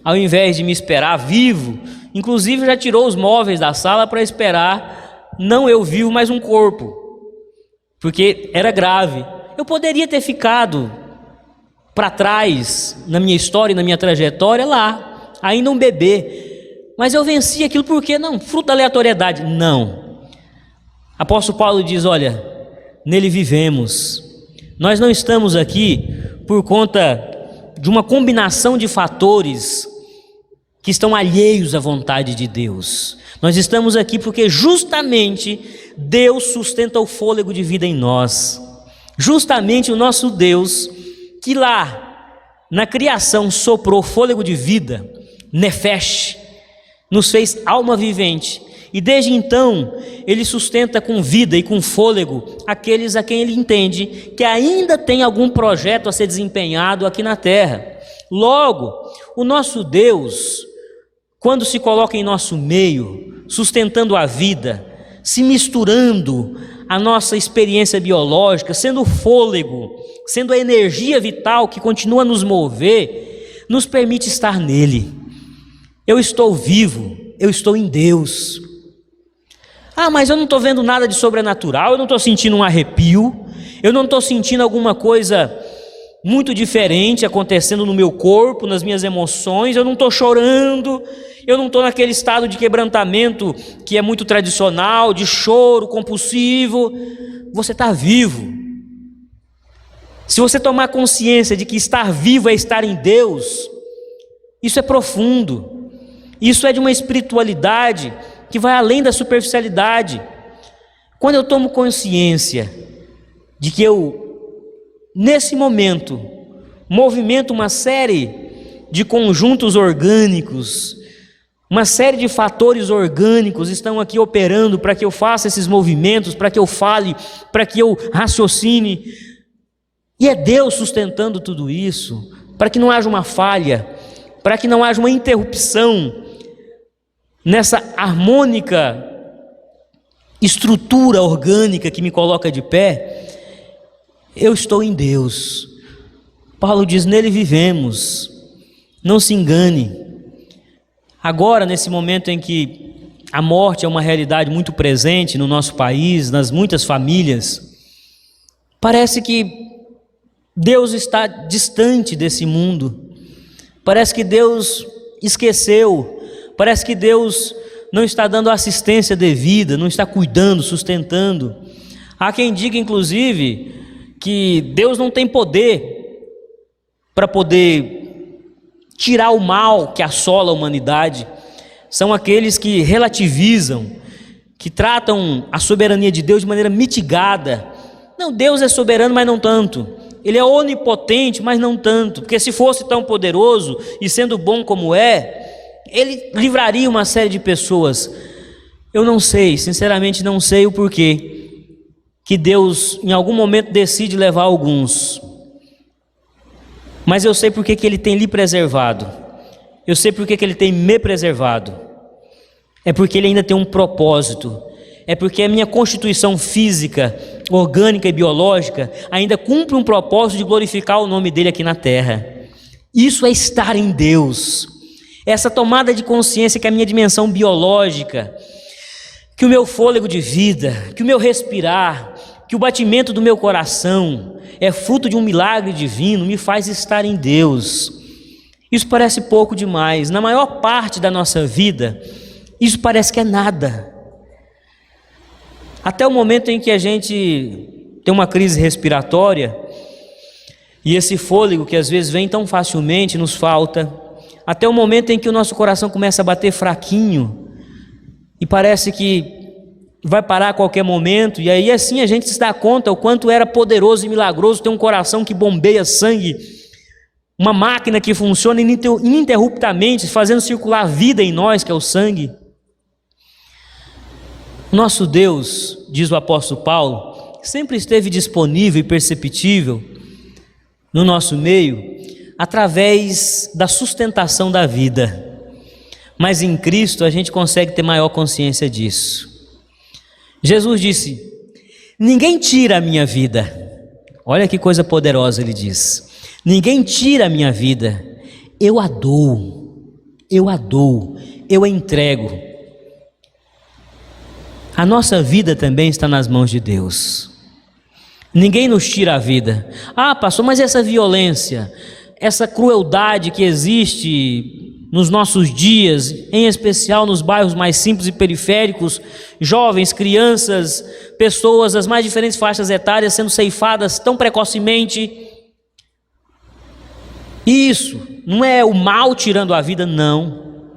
ao invés de me esperar vivo, inclusive já tirou os móveis da sala para esperar, não eu vivo, mas um corpo, porque era grave. Eu poderia ter ficado para trás, na minha história e na minha trajetória, lá, ainda um bebê, mas eu venci aquilo porque não, fruto da aleatoriedade, não. Apóstolo Paulo diz, olha, nele vivemos, nós não estamos aqui por conta de uma combinação de fatores que estão alheios à vontade de Deus. Nós estamos aqui porque justamente Deus sustenta o fôlego de vida em nós. Justamente o nosso Deus, que lá na criação soprou fôlego de vida, nefesh, nos fez alma vivente, e desde então Ele sustenta com vida e com fôlego aqueles a quem Ele entende que ainda tem algum projeto a ser desempenhado aqui na terra. Logo, o nosso Deus, quando se coloca em nosso meio, sustentando a vida, se misturando à nossa experiência biológica, sendo o fôlego, sendo a energia vital que continua a nos mover, nos permite estar nele. Eu estou vivo, eu estou em Deus. Ah, mas eu não estou vendo nada de sobrenatural, eu não estou sentindo um arrepio, eu não estou sentindo alguma coisa muito diferente acontecendo no meu corpo, nas minhas emoções, eu não estou chorando, eu não estou naquele estado de quebrantamento que é muito tradicional, de choro compulsivo. Você está vivo. Se você tomar consciência de que estar vivo é estar em Deus, isso é profundo. Isso é de uma espiritualidade que vai além da superficialidade. Quando eu tomo consciência de que eu, nesse momento, movimento uma série de conjuntos orgânicos, uma série de fatores orgânicos estão aqui operando para que eu faça esses movimentos, para que eu fale, para que eu raciocine, e é Deus sustentando tudo isso, para que não haja uma falha, para que não haja uma interrupção nessa harmônica estrutura orgânica que me coloca de pé. Eu estou em Deus. Paulo diz, nele vivemos. Não se engane. Agora, nesse momento em que a morte é uma realidade muito presente no nosso país, nas muitas famílias, parece que Deus está distante desse mundo. Parece que Deus esqueceu. Parece que Deus não está dando assistência devida, não está cuidando, sustentando. Há quem diga, inclusive, que Deus não tem poder para poder tirar o mal que assola a humanidade. São aqueles que relativizam, que tratam a soberania de Deus de maneira mitigada. Não, Deus é soberano, mas não tanto. Ele é onipotente, mas não tanto. Porque se fosse tão poderoso e sendo bom como é, Ele livraria uma série de pessoas. Eu não sei, sinceramente não sei o porquê que Deus em algum momento decide levar alguns. Mas eu sei porque que Ele tem lhe preservado. Eu sei porque que Ele tem me preservado. É porque Ele ainda tem um propósito. É porque a minha constituição física, orgânica e biológica ainda cumpre um propósito de glorificar o nome dEle aqui na terra. Isso é estar em Deus. Essa tomada de consciência que a minha dimensão biológica, que o meu fôlego de vida, que o meu respirar, que o batimento do meu coração é fruto de um milagre divino, me faz estar em Deus. Isso parece pouco demais. Na maior parte da nossa vida, isso parece que é nada. Até o momento em que a gente tem uma crise respiratória e esse fôlego que às vezes vem tão facilmente nos falta, até o momento em que o nosso coração começa a bater fraquinho e parece que vai parar a qualquer momento, e aí assim a gente se dá conta o quanto era poderoso e milagroso ter um coração que bombeia sangue, uma máquina que funciona ininterruptamente, fazendo circular vida em nós, que é o sangue. Nosso Deus, diz o apóstolo Paulo, sempre esteve disponível e perceptível no nosso meio através da sustentação da vida. Mas em Cristo a gente consegue ter maior consciência disso. Jesus disse: ninguém tira a minha vida. Olha que coisa poderosa ele diz. Ninguém tira a minha vida. Eu a dou, eu a entrego. A nossa vida também está nas mãos de Deus. Ninguém nos tira a vida. Ah, pastor, mas essa violência, essa crueldade que existe nos nossos dias, em especial nos bairros mais simples e periféricos, jovens, crianças, pessoas das mais diferentes faixas etárias sendo ceifadas tão precocemente. Isso não é o mal tirando a vida, não.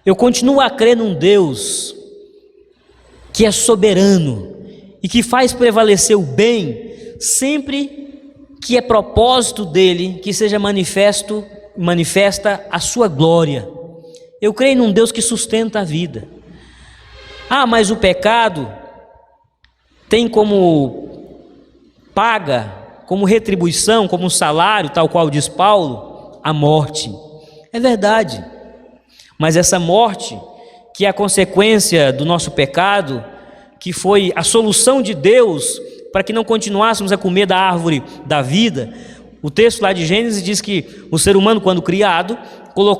Eu continuo a crer num Deus que é soberano e que faz prevalecer o bem sempre que é propósito dele que seja manifesta a sua glória. Eu creio num Deus que sustenta a vida. Ah, mas o pecado tem como paga, como retribuição, como salário, tal qual diz Paulo, a morte. É verdade, mas essa morte, que é a consequência do nosso pecado, que foi a solução de Deus para que não continuássemos a comer da árvore da vida. O texto lá de Gênesis diz que o ser humano, quando criado,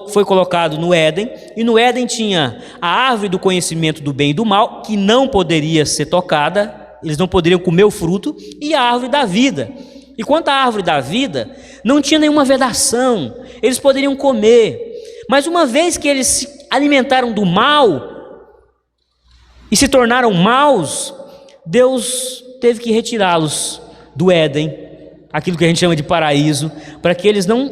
foi colocado no Éden, e no Éden tinha a árvore do conhecimento do bem e do mal, que não poderia ser tocada, eles não poderiam comer o fruto, e a árvore da vida. E quanto à árvore da vida, não tinha nenhuma vedação, eles poderiam comer, mas uma vez que eles se alimentaram do mal e se tornaram maus, Deus teve que retirá-los do Éden, aquilo que a gente chama de paraíso, para que eles não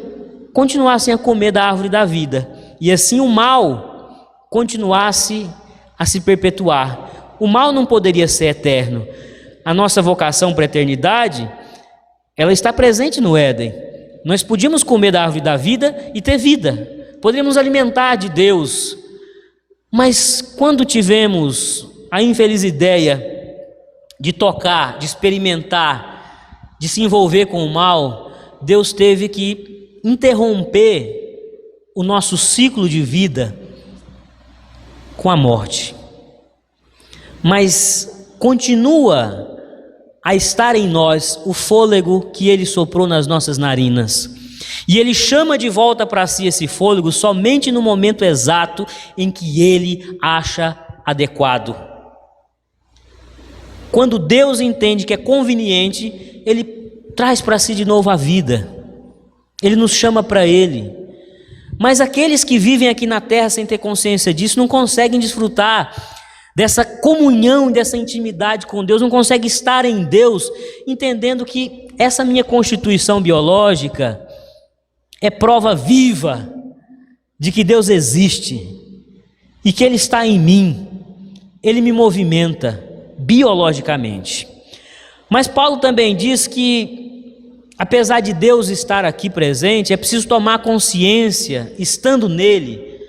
continuassem a comer da árvore da vida, e assim o mal continuasse a se perpetuar. O mal não poderia ser eterno. A nossa vocação para a eternidade, ela está presente no Éden. Nós podíamos comer da árvore da vida e ter vida, poderíamos alimentar de Deus, mas quando tivemos a infeliz ideia de tocar, de experimentar, de se envolver com o mal, Deus teve que interromper o nosso ciclo de vida com a morte. Mas continua a estar em nós o fôlego que Ele soprou nas nossas narinas. E Ele chama de volta para si esse fôlego somente no momento exato em que Ele acha adequado. Quando Deus entende que é conveniente, Ele traz para si de novo a vida. Ele nos chama para Ele. Mas aqueles que vivem aqui na terra sem ter consciência disso, não conseguem desfrutar dessa comunhão, dessa intimidade com Deus, não conseguem estar em Deus, entendendo que essa minha constituição biológica é prova viva de que Deus existe e que Ele está em mim, Ele me movimenta biologicamente. Mas Paulo também diz que, apesar de Deus estar aqui presente, é preciso tomar consciência, estando nele,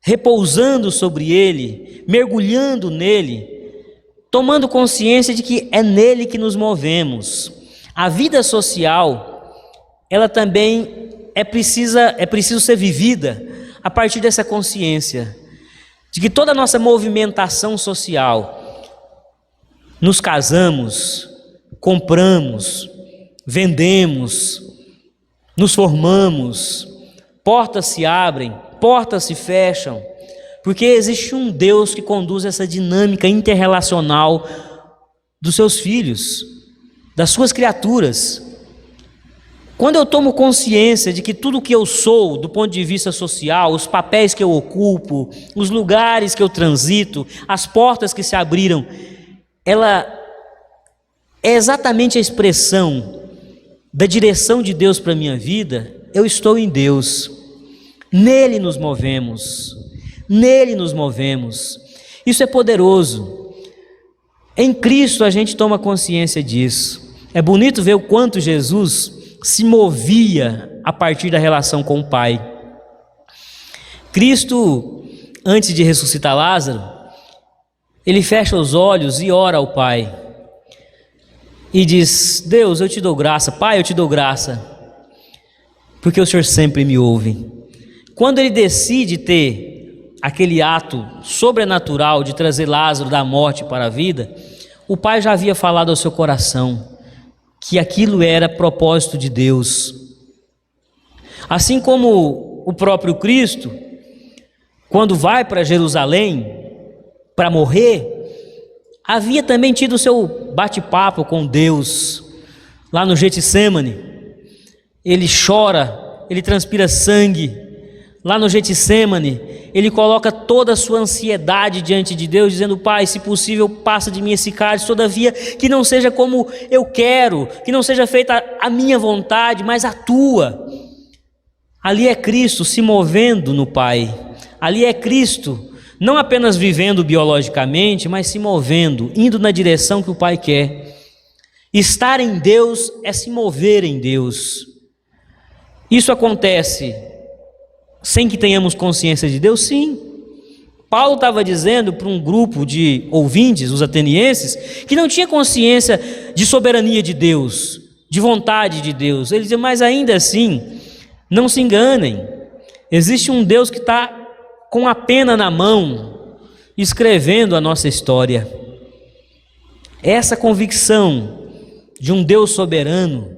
repousando sobre ele, mergulhando nele, tomando consciência de que é nele que nos movemos. A vida social, ela também é preciso ser vivida a partir dessa consciência de que toda a nossa movimentação social, nos casamos, compramos, vendemos, nos formamos, portas se abrem, portas se fecham, porque existe um Deus que conduz essa dinâmica interrelacional dos seus filhos, das suas criaturas. Quando eu tomo consciência de que tudo que eu sou, do ponto de vista social, os papéis que eu ocupo, os lugares que eu transito, as portas que se abriram, ela é exatamente a expressão da direção de Deus para a minha vida, eu estou em Deus. Nele nos movemos. Nele nos movemos. Isso é poderoso. Em Cristo a gente toma consciência disso. É bonito ver o quanto Jesus se movia a partir da relação com o Pai. Cristo, antes de ressuscitar Lázaro, ele fecha os olhos e ora ao Pai. E diz: Deus, eu te dou graça, Pai, eu te dou graça, porque o Senhor sempre me ouve. Quando ele decide ter aquele ato sobrenatural de trazer Lázaro da morte para a vida, o Pai já havia falado ao seu coração que aquilo era propósito de Deus. Assim como o próprio Cristo, quando vai para Jerusalém para morrer, havia também tido o seu bate-papo com Deus, lá no Getsemane. Ele chora, ele transpira sangue. Lá no Getsemane, ele coloca toda a sua ansiedade diante de Deus, dizendo: Pai, se possível, passa de mim esse cálice, todavia que não seja como eu quero, que não seja feita a minha vontade, mas a tua. Ali é Cristo se movendo no Pai. Ali é Cristo não apenas vivendo biologicamente, mas se movendo, indo na direção que o Pai quer. Estar em Deus é se mover em Deus. Isso acontece sem que tenhamos consciência de Deus? Sim. Paulo estava dizendo para um grupo de ouvintes, os atenienses, que não tinha consciência de soberania de Deus, de vontade de Deus. Ele dizia: mas ainda assim, não se enganem, existe um Deus que está com a pena na mão, escrevendo a nossa história. Essa convicção de um Deus soberano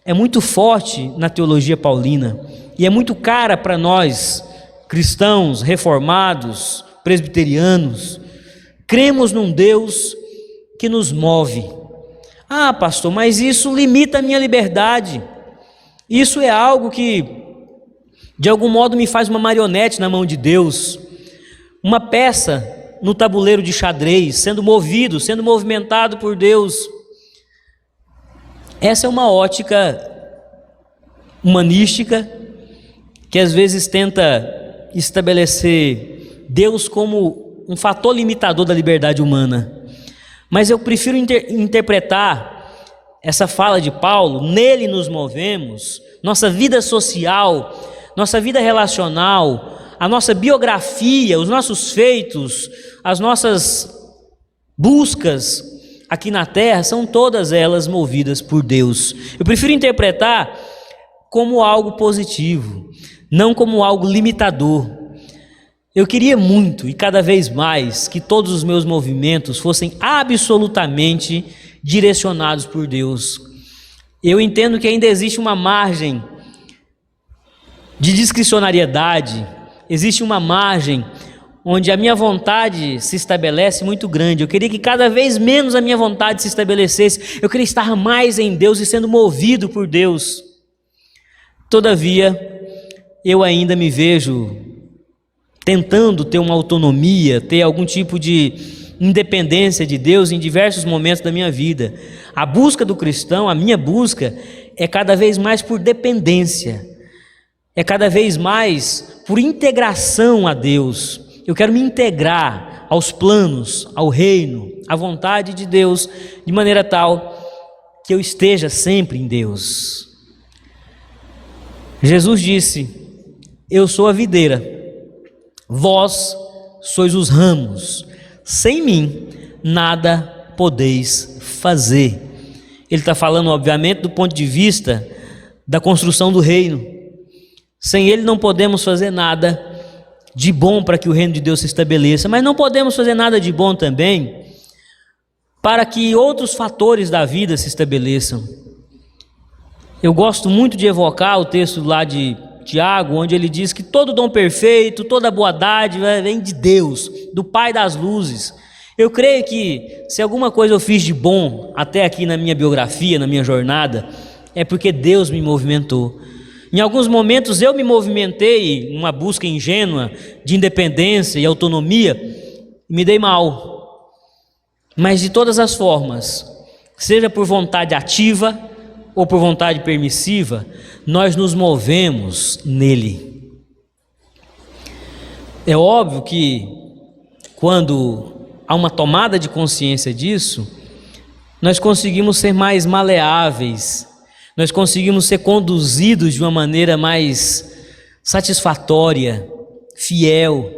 é muito forte na teologia paulina e é muito cara para nós, cristãos, reformados, presbiterianos. Cremos num Deus que nos move. Ah, pastor, mas isso limita a minha liberdade. Isso é algo que, de algum modo, me faz uma marionete na mão de Deus, uma peça no tabuleiro de xadrez, sendo movido, sendo movimentado por Deus. Essa é uma ótica humanística que às vezes tenta estabelecer Deus como um fator limitador da liberdade humana. Mas eu prefiro interpretar essa fala de Paulo: nele nos movemos, nossa vida social, nossa vida relacional, a nossa biografia, os nossos feitos, as nossas buscas aqui na terra, são todas elas movidas por Deus. Eu prefiro interpretar como algo positivo, não como algo limitador. Eu queria muito e cada vez mais que todos os meus movimentos fossem absolutamente direcionados por Deus. Eu entendo que ainda existe uma margem de discricionariedade, existe uma margem onde a minha vontade se estabelece muito grande. Eu queria que cada vez menos a minha vontade se estabelecesse. Eu queria estar mais em Deus e sendo movido por Deus. Todavia, eu ainda me vejo tentando ter uma autonomia, ter algum tipo de independência de Deus em diversos momentos da minha vida. A busca do cristão, a minha busca, é cada vez mais por dependência, é cada vez mais por integração a Deus. Eu quero me integrar aos planos, ao reino, à vontade de Deus, de maneira tal que eu esteja sempre em Deus. Jesus disse: eu sou a videira, vós sois os ramos, sem mim nada podeis fazer. Ele está falando, obviamente, do ponto de vista da construção do reino. Sem Ele não podemos fazer nada de bom para que o reino de Deus se estabeleça, mas não podemos fazer nada de bom também para que outros fatores da vida se estabeleçam. Eu gosto muito de evocar o texto lá de Tiago, onde ele diz que todo dom perfeito, toda boa dádiva vem de Deus, do Pai das luzes. Eu creio que se alguma coisa eu fiz de bom até aqui na minha biografia, na minha jornada, é porque Deus me movimentou. Em alguns momentos eu me movimentei numa busca ingênua de independência e autonomia e me dei mal. Mas de todas as formas, seja por vontade ativa ou por vontade permissiva, nós nos movemos nele. É óbvio que quando há uma tomada de consciência disso, nós conseguimos ser mais maleáveis, nós conseguimos ser conduzidos de uma maneira mais satisfatória, fiel.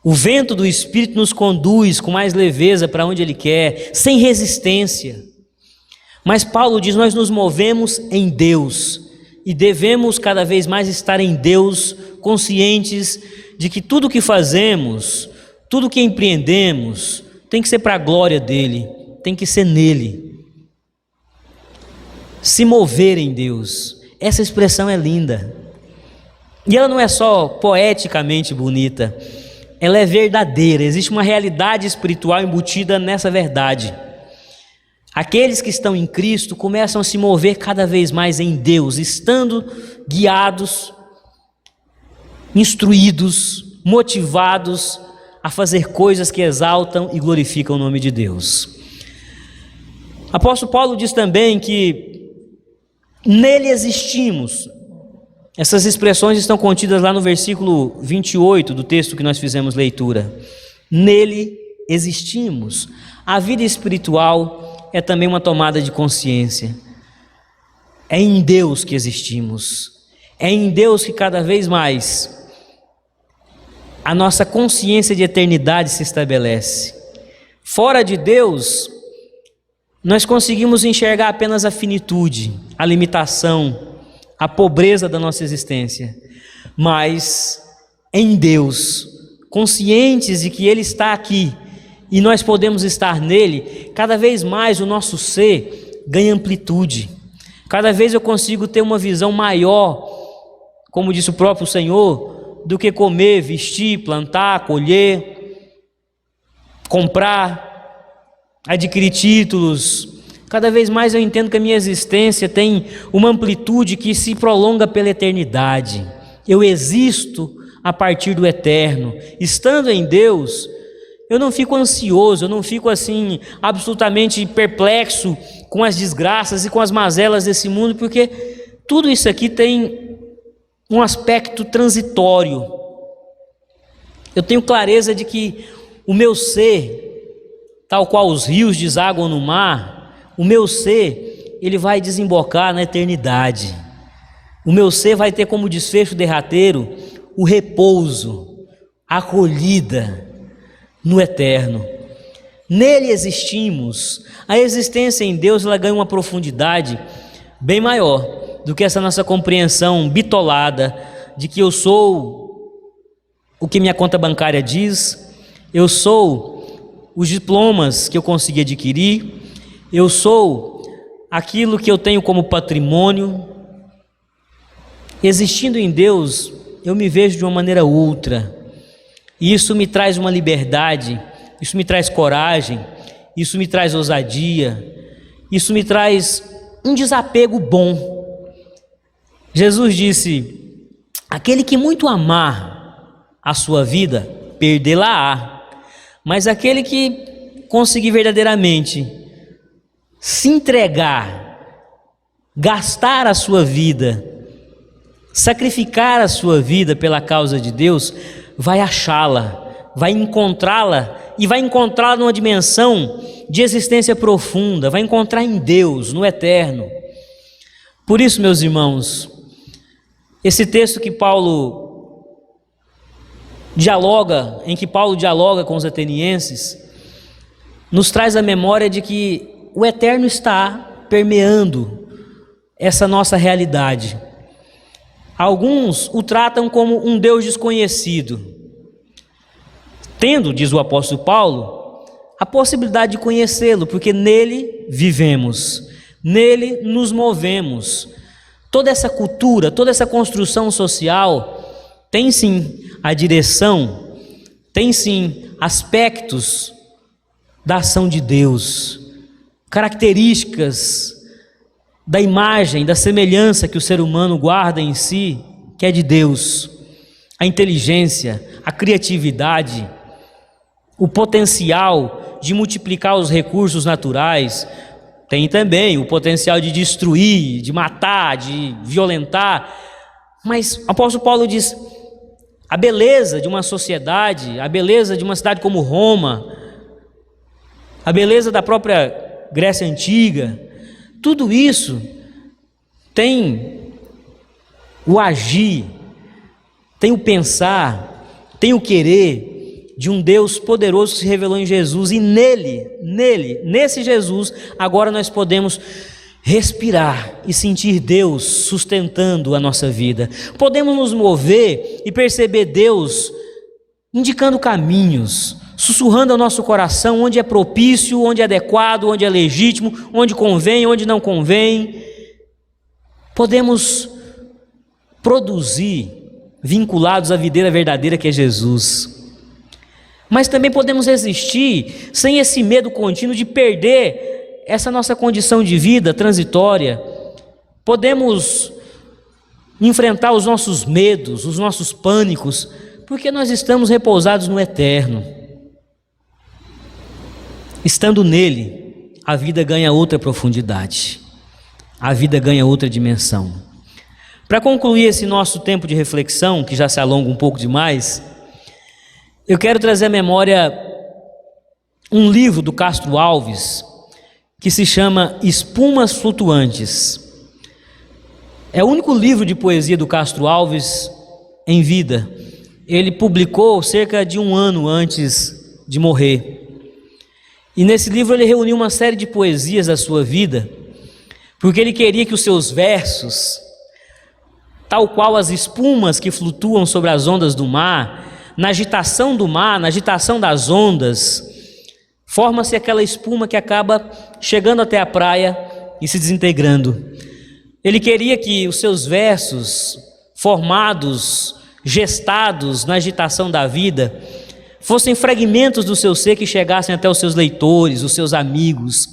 O vento do Espírito nos conduz com mais leveza para onde Ele quer, sem resistência. Mas Paulo diz, nós nos movemos em Deus e devemos cada vez mais estar em Deus, conscientes de que tudo que fazemos, tudo que empreendemos, tem que ser para a glória dEle, tem que ser nele. Se mover em Deus, essa expressão é linda. E ela não é só poeticamente bonita, ela é verdadeira, existe uma realidade espiritual embutida nessa verdade. Aqueles que estão em Cristo começam a se mover cada vez mais em Deus, estando guiados, instruídos, motivados a fazer coisas que exaltam e glorificam o nome de Deus. Apóstolo Paulo diz também que nele existimos. Essas expressões estão contidas lá no versículo 28 do texto que nós fizemos leitura. Nele existimos. A vida espiritual é também uma tomada de consciência. É em Deus que existimos. É em Deus que cada vez mais a nossa consciência de eternidade se estabelece. Fora de Deus, nós conseguimos enxergar apenas a finitude, a limitação, a pobreza da nossa existência. Mas em Deus, conscientes de que Ele está aqui e nós podemos estar nele, cada vez mais o nosso ser ganha amplitude. Cada vez eu consigo ter uma visão maior, como disse o próprio Senhor, do que comer, vestir, plantar, colher, comprar, adquirir títulos. Cada vez mais eu entendo que a minha existência tem uma amplitude que se prolonga pela eternidade. Eu existo a partir do eterno. Estando em Deus, eu não fico ansioso, eu não fico assim absolutamente perplexo com as desgraças e com as mazelas desse mundo, porque tudo isso aqui tem um aspecto transitório. Eu tenho clareza de que o meu ser, tal qual os rios desaguam no mar, o meu ser, ele vai desembocar na eternidade. O meu ser vai ter como desfecho derradeiro o repouso, a acolhida no eterno. Nele existimos. A existência em Deus, ela ganha uma profundidade bem maior do que essa nossa compreensão bitolada de que eu sou o que minha conta bancária diz, eu sou os diplomas que eu consegui adquirir, eu sou aquilo que eu tenho como patrimônio. Existindo em Deus, eu me vejo de uma maneira outra, e isso me traz uma liberdade, isso me traz coragem, isso me traz ousadia, isso me traz um desapego bom. Jesus disse: aquele que muito amar a sua vida, perdê-la-á, mas aquele que conseguir verdadeiramente se entregar, gastar a sua vida, sacrificar a sua vida pela causa de Deus, vai achá-la, vai encontrá-la, e vai encontrá-la numa dimensão de existência profunda, vai encontrar em Deus, no eterno. Por isso, meus irmãos, esse texto que Paulo dialoga, em que Paulo dialoga com os atenienses, nos traz a memória de que o eterno está permeando essa nossa realidade. Alguns o tratam como um Deus desconhecido, tendo, diz o apóstolo Paulo, a possibilidade de conhecê-lo, porque nele vivemos, nele nos movemos. Toda essa cultura, toda essa construção social tem sim a direção, tem sim aspectos da ação de Deus, características da imagem, da semelhança que o ser humano guarda em si, que é de Deus. A inteligência, a criatividade, o potencial de multiplicar os recursos naturais, tem também o potencial de destruir, de matar, de violentar. Mas o apóstolo Paulo diz: a beleza de uma sociedade, a beleza de uma cidade como Roma, a beleza da própria Grécia Antiga, tudo isso tem o agir, tem o pensar, tem o querer de um Deus poderoso que se revelou em Jesus, e nesse Jesus, agora nós podemos respirar e sentir Deus sustentando a nossa vida. Podemos nos mover e perceber Deus indicando caminhos, sussurrando ao nosso coração onde é propício, onde é adequado, onde é legítimo, onde convém, onde não convém. Podemos produzir vinculados à videira verdadeira que é Jesus. Mas também podemos existir sem esse medo contínuo de perder essa nossa condição de vida transitória. Podemos enfrentar os nossos medos, os nossos pânicos, porque nós estamos repousados no eterno. Estando nele, a vida ganha outra profundidade, a vida ganha outra dimensão. Para concluir esse nosso tempo de reflexão, que já se alonga um pouco demais, eu quero trazer à memória um livro do Castro Alves, que se chama Espumas Flutuantes. É o único livro de poesia do Castro Alves em vida. Ele publicou cerca de 1 ano antes de morrer. E nesse livro ele reuniu uma série de poesias da sua vida, porque ele queria que os seus versos, tal qual as espumas que flutuam sobre as ondas do mar, na agitação do mar, na agitação das ondas, forma-se aquela espuma que acaba chegando até a praia e se desintegrando. Ele queria que os seus versos, formados, gestados na agitação da vida, fossem fragmentos do seu ser que chegassem até os seus leitores, os seus amigos.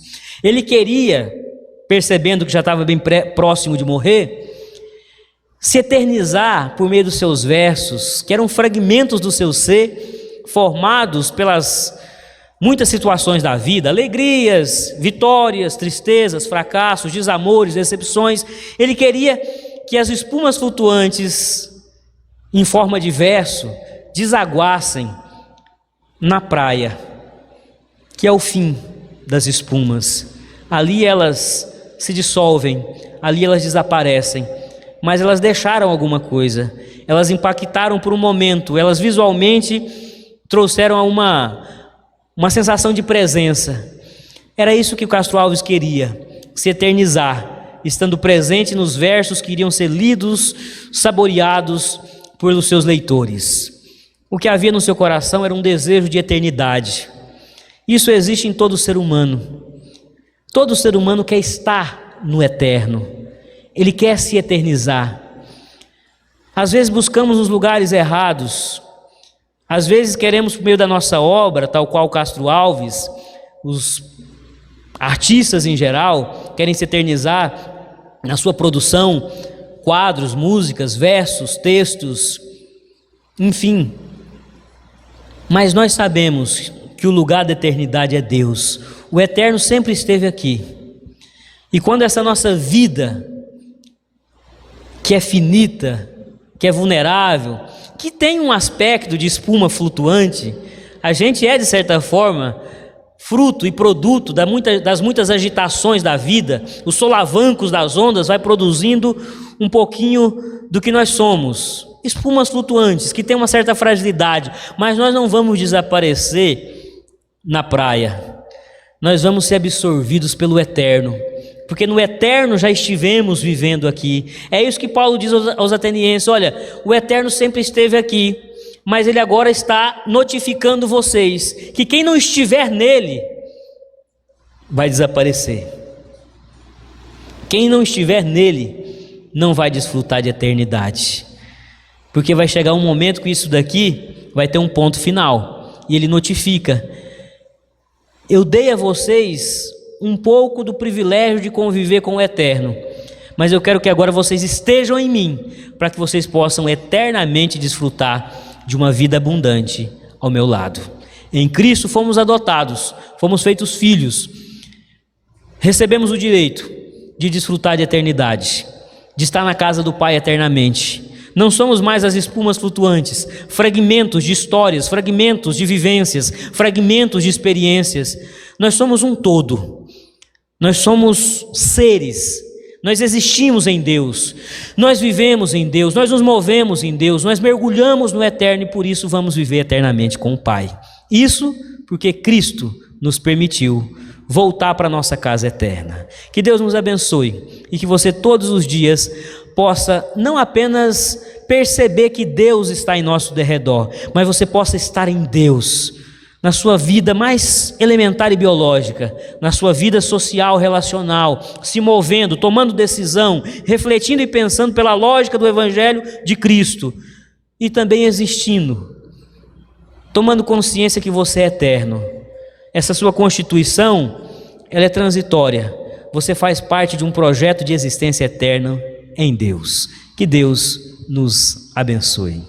Ele queria, percebendo que já estava bem próximo de morrer, se eternizar por meio dos seus versos, que eram fragmentos do seu ser, formados pelas muitas situações da vida, alegrias, vitórias, tristezas, fracassos, desamores, decepções. Ele queria que as espumas flutuantes, em forma de verso, desaguassem na praia, que é o fim das espumas. Ali elas se dissolvem, ali elas desaparecem, mas elas deixaram alguma coisa, elas impactaram por um momento, elas visualmente trouxeram uma sensação de presença. Era isso que o Castro Alves queria, se eternizar, estando presente nos versos que iriam ser lidos, saboreados pelos seus leitores. O que havia no seu coração era um desejo de eternidade. Isso existe em todo ser humano. Todo ser humano quer estar no eterno. Ele quer se eternizar. Às vezes buscamos nos lugares errados. Às vezes queremos, por meio da nossa obra, tal qual Castro Alves, os artistas em geral, querem se eternizar na sua produção, quadros, músicas, versos, textos, enfim. Mas nós sabemos que o lugar da eternidade é Deus. O eterno sempre esteve aqui. E quando essa nossa vida, que é finita, que é vulnerável, que tem um aspecto de espuma flutuante, a gente é, de certa forma, fruto e produto das muitas agitações da vida. Os solavancos das ondas vai produzindo um pouquinho do que nós somos. Espumas flutuantes, que tem uma certa fragilidade, mas nós não vamos desaparecer na praia. Nós vamos ser absorvidos pelo eterno, porque no eterno já estivemos vivendo aqui. É isso que Paulo diz aos atenienses: olha, o eterno sempre esteve aqui, mas ele agora está notificando vocês que quem não estiver nele vai desaparecer. Quem não estiver nele não vai desfrutar de eternidade, porque vai chegar um momento que isso daqui vai ter um ponto final, e ele notifica: eu dei a vocês um pouco do privilégio de conviver com o eterno, mas eu quero que agora vocês estejam em mim, para que vocês possam eternamente desfrutar de uma vida abundante ao meu lado. Em Cristo fomos adotados, fomos feitos filhos, recebemos o direito de desfrutar de eternidade, de estar na casa do Pai eternamente. Não somos mais as espumas flutuantes, fragmentos de histórias, fragmentos de vivências, fragmentos de experiências. Nós somos um todo, nós somos seres, nós existimos em Deus, nós vivemos em Deus, nós nos movemos em Deus, nós mergulhamos no eterno e por isso vamos viver eternamente com o Pai. Isso porque Cristo nos permitiu voltar para a nossa casa eterna. Que Deus nos abençoe e que você todos os dias possa não apenas perceber que Deus está em nosso derredor, mas você possa estar em Deus, na sua vida mais elementar e biológica, na sua vida social, relacional, se movendo, tomando decisão, refletindo e pensando pela lógica do Evangelho de Cristo, e também existindo, tomando consciência que você é eterno. Essa sua constituição, ela é transitória. Você faz parte de um projeto de existência eterna em Deus. Que Deus nos abençoe.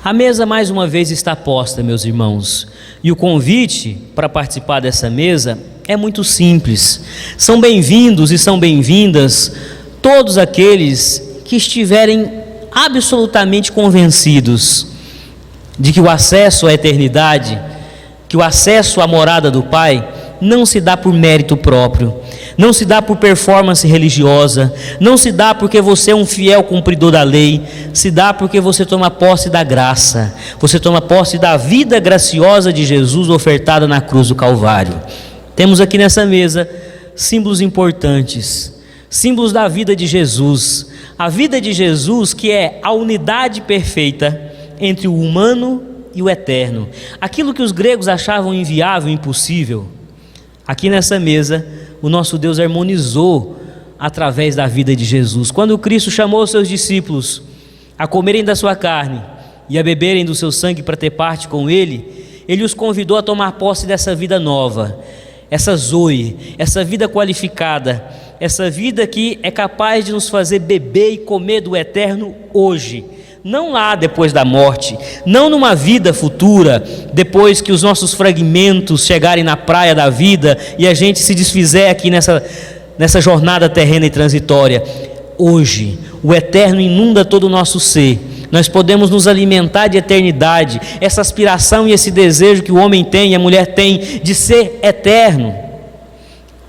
A mesa mais uma vez está posta, meus irmãos, e o convite para participar dessa mesa é muito simples. São bem-vindos e são bem-vindas todos aqueles que estiverem absolutamente convencidos de que o acesso à eternidade, que o acesso à morada do Pai não se dá por mérito próprio, não se dá por performance religiosa, não se dá porque você é um fiel cumpridor da lei, se dá porque você toma posse da graça, você toma posse da vida graciosa de Jesus ofertada na cruz do Calvário. Temos aqui nessa mesa símbolos importantes, símbolos da vida de Jesus, a vida de Jesus que é a unidade perfeita entre o humano e o eterno. Aquilo que os gregos achavam inviável, impossível, aqui nessa mesa o nosso Deus harmonizou através da vida de Jesus. Quando Cristo chamou os seus discípulos a comerem da sua carne e a beberem do seu sangue para ter parte com Ele, Ele os convidou a tomar posse dessa vida nova, essa zoe, essa vida qualificada, essa vida que é capaz de nos fazer beber e comer do eterno hoje, não lá depois da morte, não numa vida futura, depois que os nossos fragmentos chegarem na praia da vida e a gente se desfizer aqui nessa jornada terrena e transitória. Hoje, o eterno inunda todo o nosso ser, nós podemos nos alimentar de eternidade, essa aspiração e esse desejo que o homem tem e a mulher tem de ser eterno,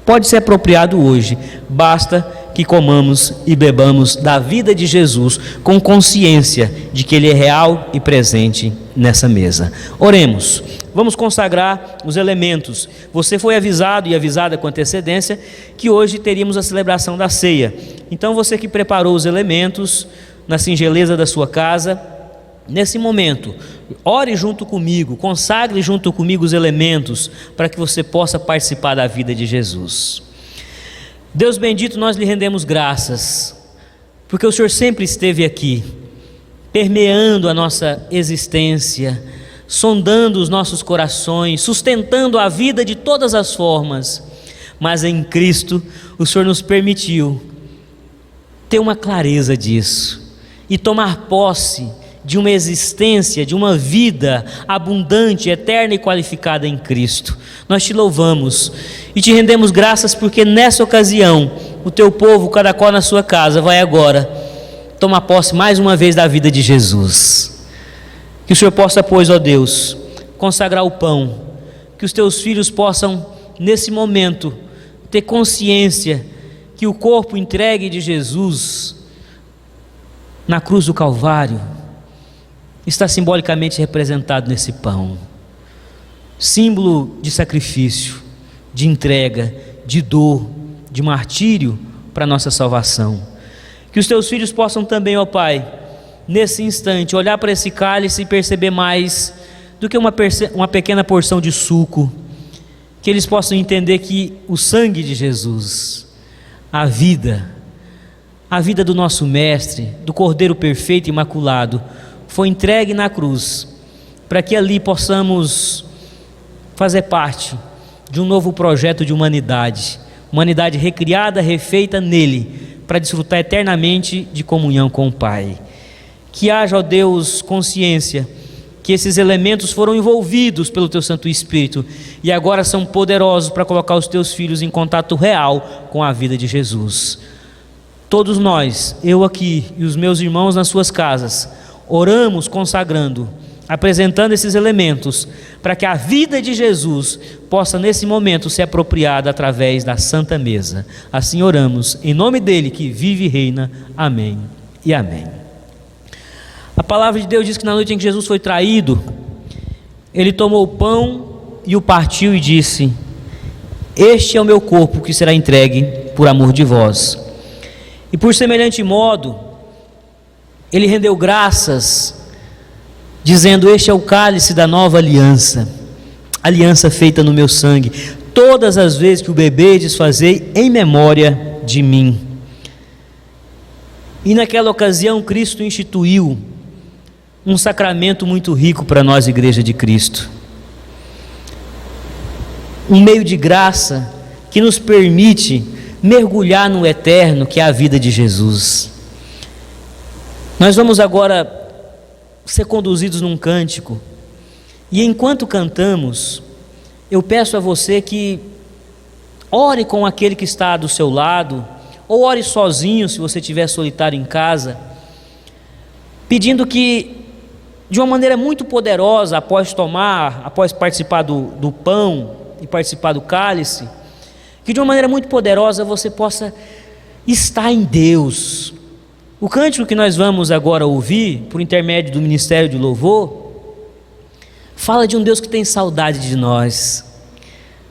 pode ser apropriado hoje, basta que comamos e bebamos da vida de Jesus com consciência de que Ele é real e presente nessa mesa. Oremos, vamos consagrar os elementos. Você foi avisado e avisada com antecedência que hoje teríamos a celebração da ceia. Então você que preparou os elementos na singeleza da sua casa, nesse momento, ore junto comigo, consagre junto comigo os elementos para que você possa participar da vida de Jesus. Deus bendito, nós lhe rendemos graças, porque o Senhor sempre esteve aqui, permeando a nossa existência, sondando os nossos corações, sustentando a vida de todas as formas, mas em Cristo o Senhor nos permitiu ter uma clareza disso e tomar posse de uma existência, de uma vida abundante, eterna e qualificada em Cristo. Nós te louvamos e te rendemos graças porque nessa ocasião o teu povo, cada qual na sua casa, vai agora tomar posse mais uma vez da vida de Jesus. Que o Senhor possa, pois, ó Deus, consagrar o pão, que os teus filhos possam nesse momento ter consciência que o corpo entregue de Jesus na cruz do Calvário está simbolicamente representado nesse pão, símbolo de sacrifício, de entrega, de dor, de martírio para a nossa salvação. Que os teus filhos possam também, ó Pai, nesse instante, olhar para esse cálice e perceber mais do que uma pequena porção de suco. Que eles possam entender que o sangue de Jesus, a vida do nosso Mestre, do Cordeiro perfeito e imaculado, foi entregue na cruz, para que ali possamos fazer parte de um novo projeto de humanidade recriada, refeita nele, para desfrutar eternamente de comunhão com o Pai. Que haja, ó Deus, consciência que esses elementos foram envolvidos pelo Teu Santo Espírito e agora são poderosos para colocar os Teus filhos em contato real com a vida de Jesus. Todos nós, eu aqui e os meus irmãos nas suas casas, oramos consagrando, apresentando esses elementos, para que a vida de Jesus possa nesse momento ser apropriada através da Santa Mesa. Assim oramos, em nome dele que vive e reina. Amém e amém. A palavra de Deus diz que na noite em que Jesus foi traído, ele tomou o pão e o partiu e disse: este é o meu corpo que será entregue por amor de vós. E por semelhante modo, ele rendeu graças, dizendo: este é o cálice da nova aliança, aliança feita no meu sangue. Todas as vezes que o beberdes, fazei em memória de mim. E naquela ocasião Cristo instituiu um sacramento muito rico para nós, Igreja de Cristo, um meio de graça que nos permite mergulhar no eterno, que é a vida de Jesus. Nós vamos agora ser conduzidos num cântico, e enquanto cantamos, eu peço a você que ore com aquele que está do seu lado, ou ore sozinho se você estiver solitário em casa, pedindo que de uma maneira muito poderosa, após participar do pão e participar do cálice, que de uma maneira muito poderosa você possa estar em Deus. O cântico que nós vamos agora ouvir, por intermédio do Ministério de Louvor, fala de um Deus que tem saudade de nós,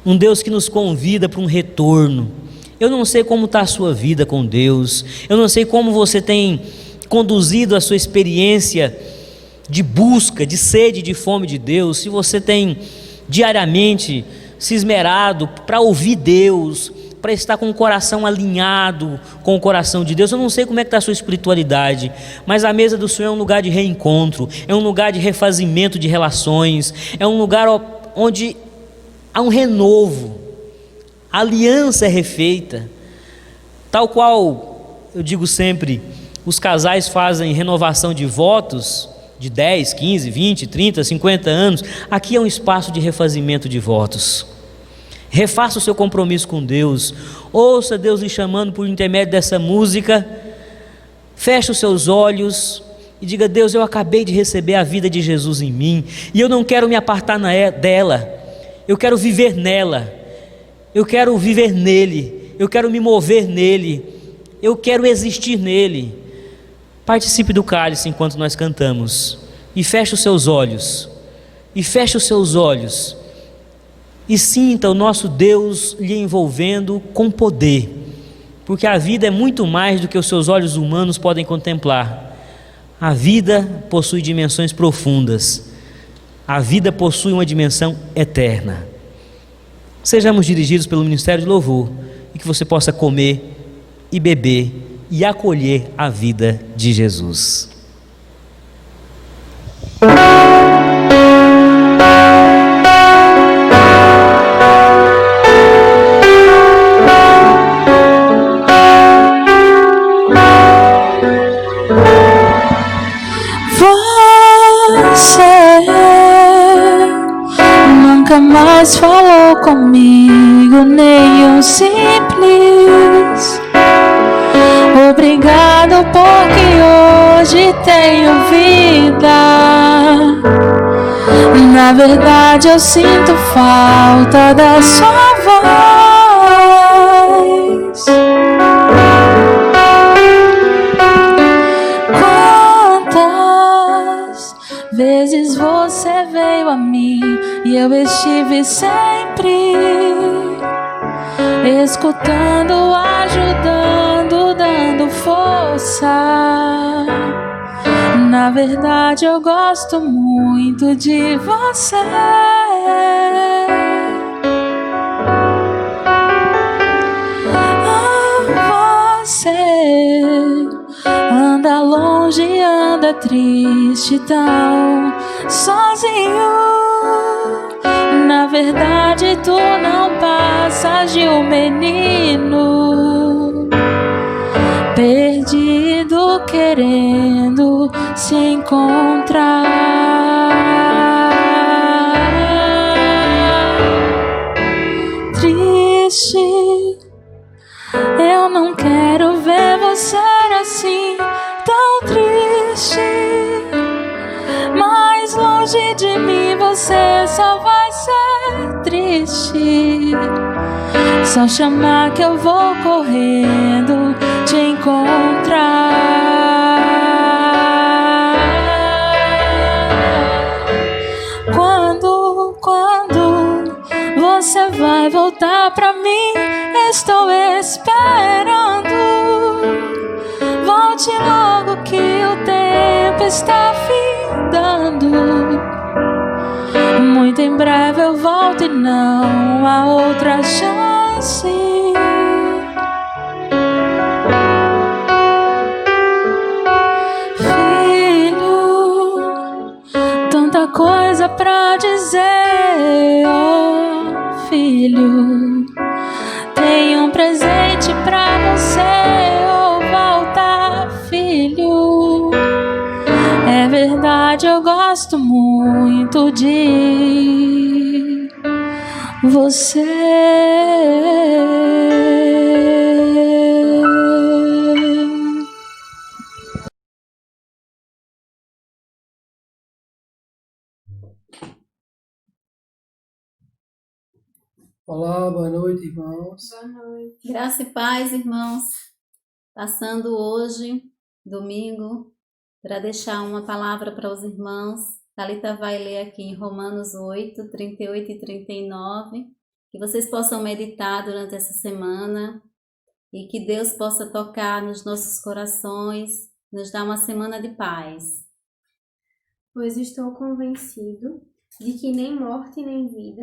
um Deus que nos convida para um retorno. Eu não sei como está a sua vida com Deus, eu não sei como você tem conduzido a sua experiência de busca, de sede, de fome de Deus, se você tem diariamente se esmerado para ouvir Deus, para estar com o coração alinhado com o coração de Deus. Eu não sei como é que está a sua espiritualidade, mas a mesa do Senhor é um lugar de reencontro, é um lugar de refazimento de relações, é um lugar onde há um renovo, a aliança é refeita, tal qual eu digo sempre, os casais fazem renovação de votos de 10, 15, 20, 30, 50 anos, aqui é um espaço de refazimento de votos. Refaça o seu compromisso com Deus, ouça Deus lhe chamando por intermédio dessa música, feche os seus olhos e diga: Deus, eu acabei de receber a vida de Jesus em mim, e eu não quero me apartar dela, eu quero viver nela, eu quero viver nele, eu quero me mover nele, eu quero existir nele. Participe do cálice enquanto nós cantamos, e feche os seus olhos, e sinta o nosso Deus lhe envolvendo com poder, porque a vida é muito mais do que os seus olhos humanos podem contemplar. A vida possui dimensões profundas, a vida possui uma dimensão eterna. Sejamos dirigidos pelo Ministério de Louvor, e que você possa comer e beber e acolher a vida de Jesus. Você nunca mais falou comigo, nenhum simples obrigado, porque hoje tenho vida. Na verdade eu sinto falta da sua voz. Quantas vezes você veio a mim e eu estive sempre escutando, ajudando, dando força. Na verdade eu gosto muito de você. Você anda longe, anda triste, tão sozinho. Na verdade tu não passas de um menino perdido, querendo se encontrar. Triste, eu não quero ver você assim, tão triste. Mais longe de mim você só vai ser triste. Só chamar que eu vou correndo te encontrar. Quando você vai voltar pra mim? Estou esperando. Volte logo que o tempo está findando. Muito em breve eu volto e não há outra chance. Filho, tanta coisa pra dizer, oh filho. Tenho um presente pra você, oh volta, filho. É verdade, eu gosto muito de você. Olá, boa noite, irmãos. Boa noite. Graça e paz, irmãos. Passando hoje, domingo, para deixar uma palavra para os irmãos. Thalita vai ler aqui em Romanos 8, 38 e 39. Que vocês possam meditar durante essa semana e que Deus possa tocar nos nossos corações, nos dar uma semana de paz. Pois estou convencido de que nem morte nem vida,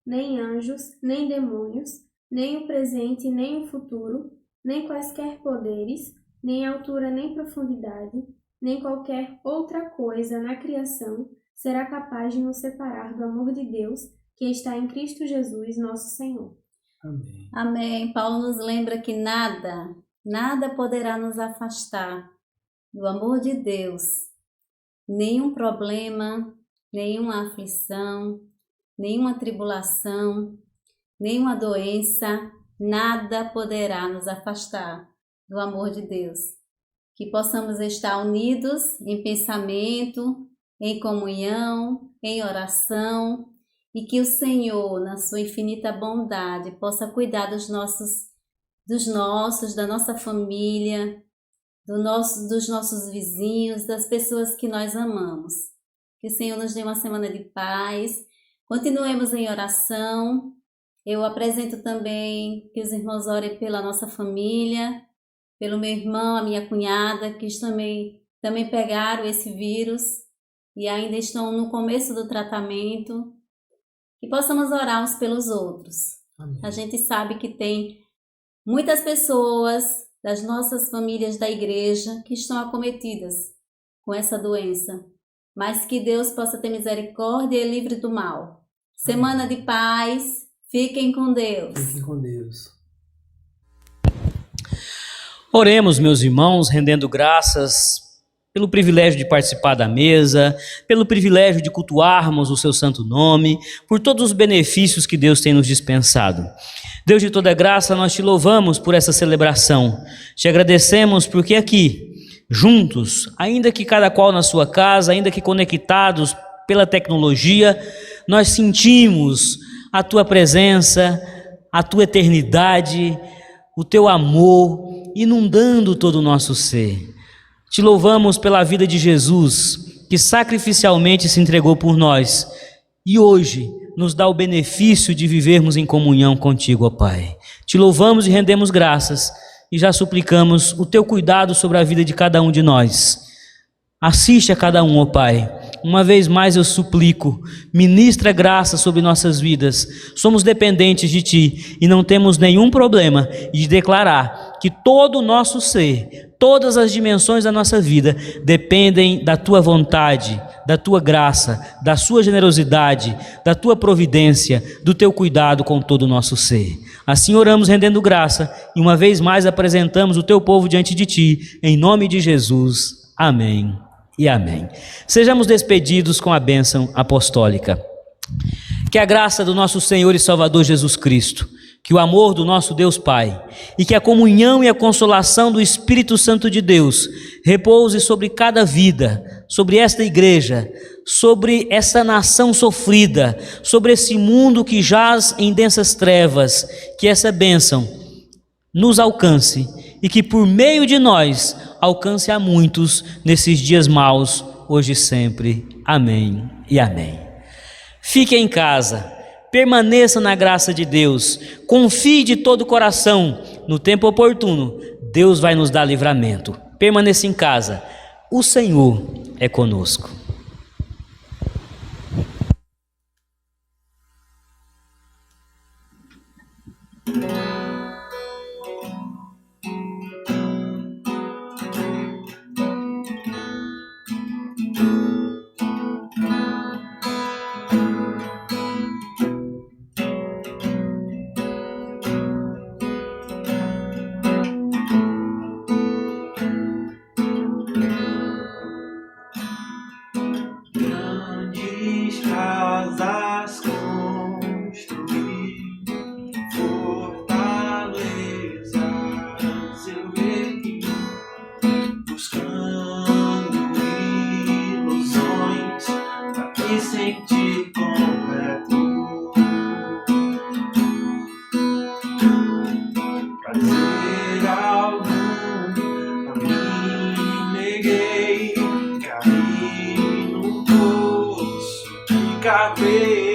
nem anjos, nem demônios, nem o presente, nem o futuro, nem quaisquer poderes, nem altura, nem profundidade, nem qualquer outra coisa na criação será capaz de nos separar do amor de Deus que está em Cristo Jesus, nosso Senhor. Amém. Amém. Paulo nos lembra que nada poderá nos afastar do amor de Deus. Nenhum problema, nenhuma aflição, nenhuma tribulação, nenhuma doença, nada poderá nos afastar do amor de Deus. Que possamos estar unidos em pensamento, em comunhão, em oração, e que o Senhor, na sua infinita bondade, possa cuidar da nossa família, dos nossos vizinhos, das pessoas que nós amamos. Que o Senhor nos dê uma semana de paz. Continuemos em oração. Eu apresento também que os irmãos orem pela nossa família, pelo meu irmão, a minha cunhada, que também pegaram esse vírus e ainda estão no começo do tratamento. Que possamos orar uns pelos outros. Amém. A gente sabe que tem muitas pessoas das nossas famílias da igreja que estão acometidas com essa doença, mas que Deus possa ter misericórdia e livre do mal. Semana de paz, fiquem com Deus. Fiquem com Deus. Oremos, meus irmãos, rendendo graças pelo privilégio de participar da mesa, pelo privilégio de cultuarmos o seu santo nome, por todos os benefícios que Deus tem nos dispensado. Deus de toda graça, nós te louvamos por essa celebração. Te agradecemos porque aqui, juntos, ainda que cada qual na sua casa, ainda que conectados pela tecnologia, nós sentimos a tua presença, a tua eternidade, o teu amor inundando todo o nosso ser. Te louvamos pela vida de Jesus, que sacrificialmente se entregou por nós e hoje nos dá o benefício de vivermos em comunhão contigo, ó Pai. Te louvamos e rendemos graças e já suplicamos o teu cuidado sobre a vida de cada um de nós. Assiste a cada um, ó Pai. Uma vez mais eu suplico, ministra graça sobre nossas vidas. Somos dependentes de Ti e não temos nenhum problema de declarar que todo o nosso ser, todas as dimensões da nossa vida dependem da Tua vontade, da Tua graça, da Sua generosidade, da Tua providência, do Teu cuidado com todo o nosso ser. Assim oramos rendendo graça e uma vez mais apresentamos o Teu povo diante de Ti, em nome de Jesus. Amém e amém. Sejamos despedidos com a bênção apostólica. Que a graça do nosso Senhor e Salvador Jesus Cristo, que o amor do nosso Deus Pai e que a comunhão e a consolação do Espírito Santo de Deus repouse sobre cada vida, sobre esta igreja, sobre essa nação sofrida, sobre esse mundo que jaz em densas trevas, que essa bênção nos alcance e que por meio de nós alcance a muitos nesses dias maus, hoje e sempre. Amém e amém. Fique em casa, permaneça na graça de Deus, confie de todo o coração, no tempo oportuno, Deus vai nos dar livramento. Permaneça em casa, o Senhor é conosco. Grandes casas construí, fortalezas eu ergui, buscando ilusões pra me sentir completo, pra ser algum a mim neguei, caí no poço e cavei.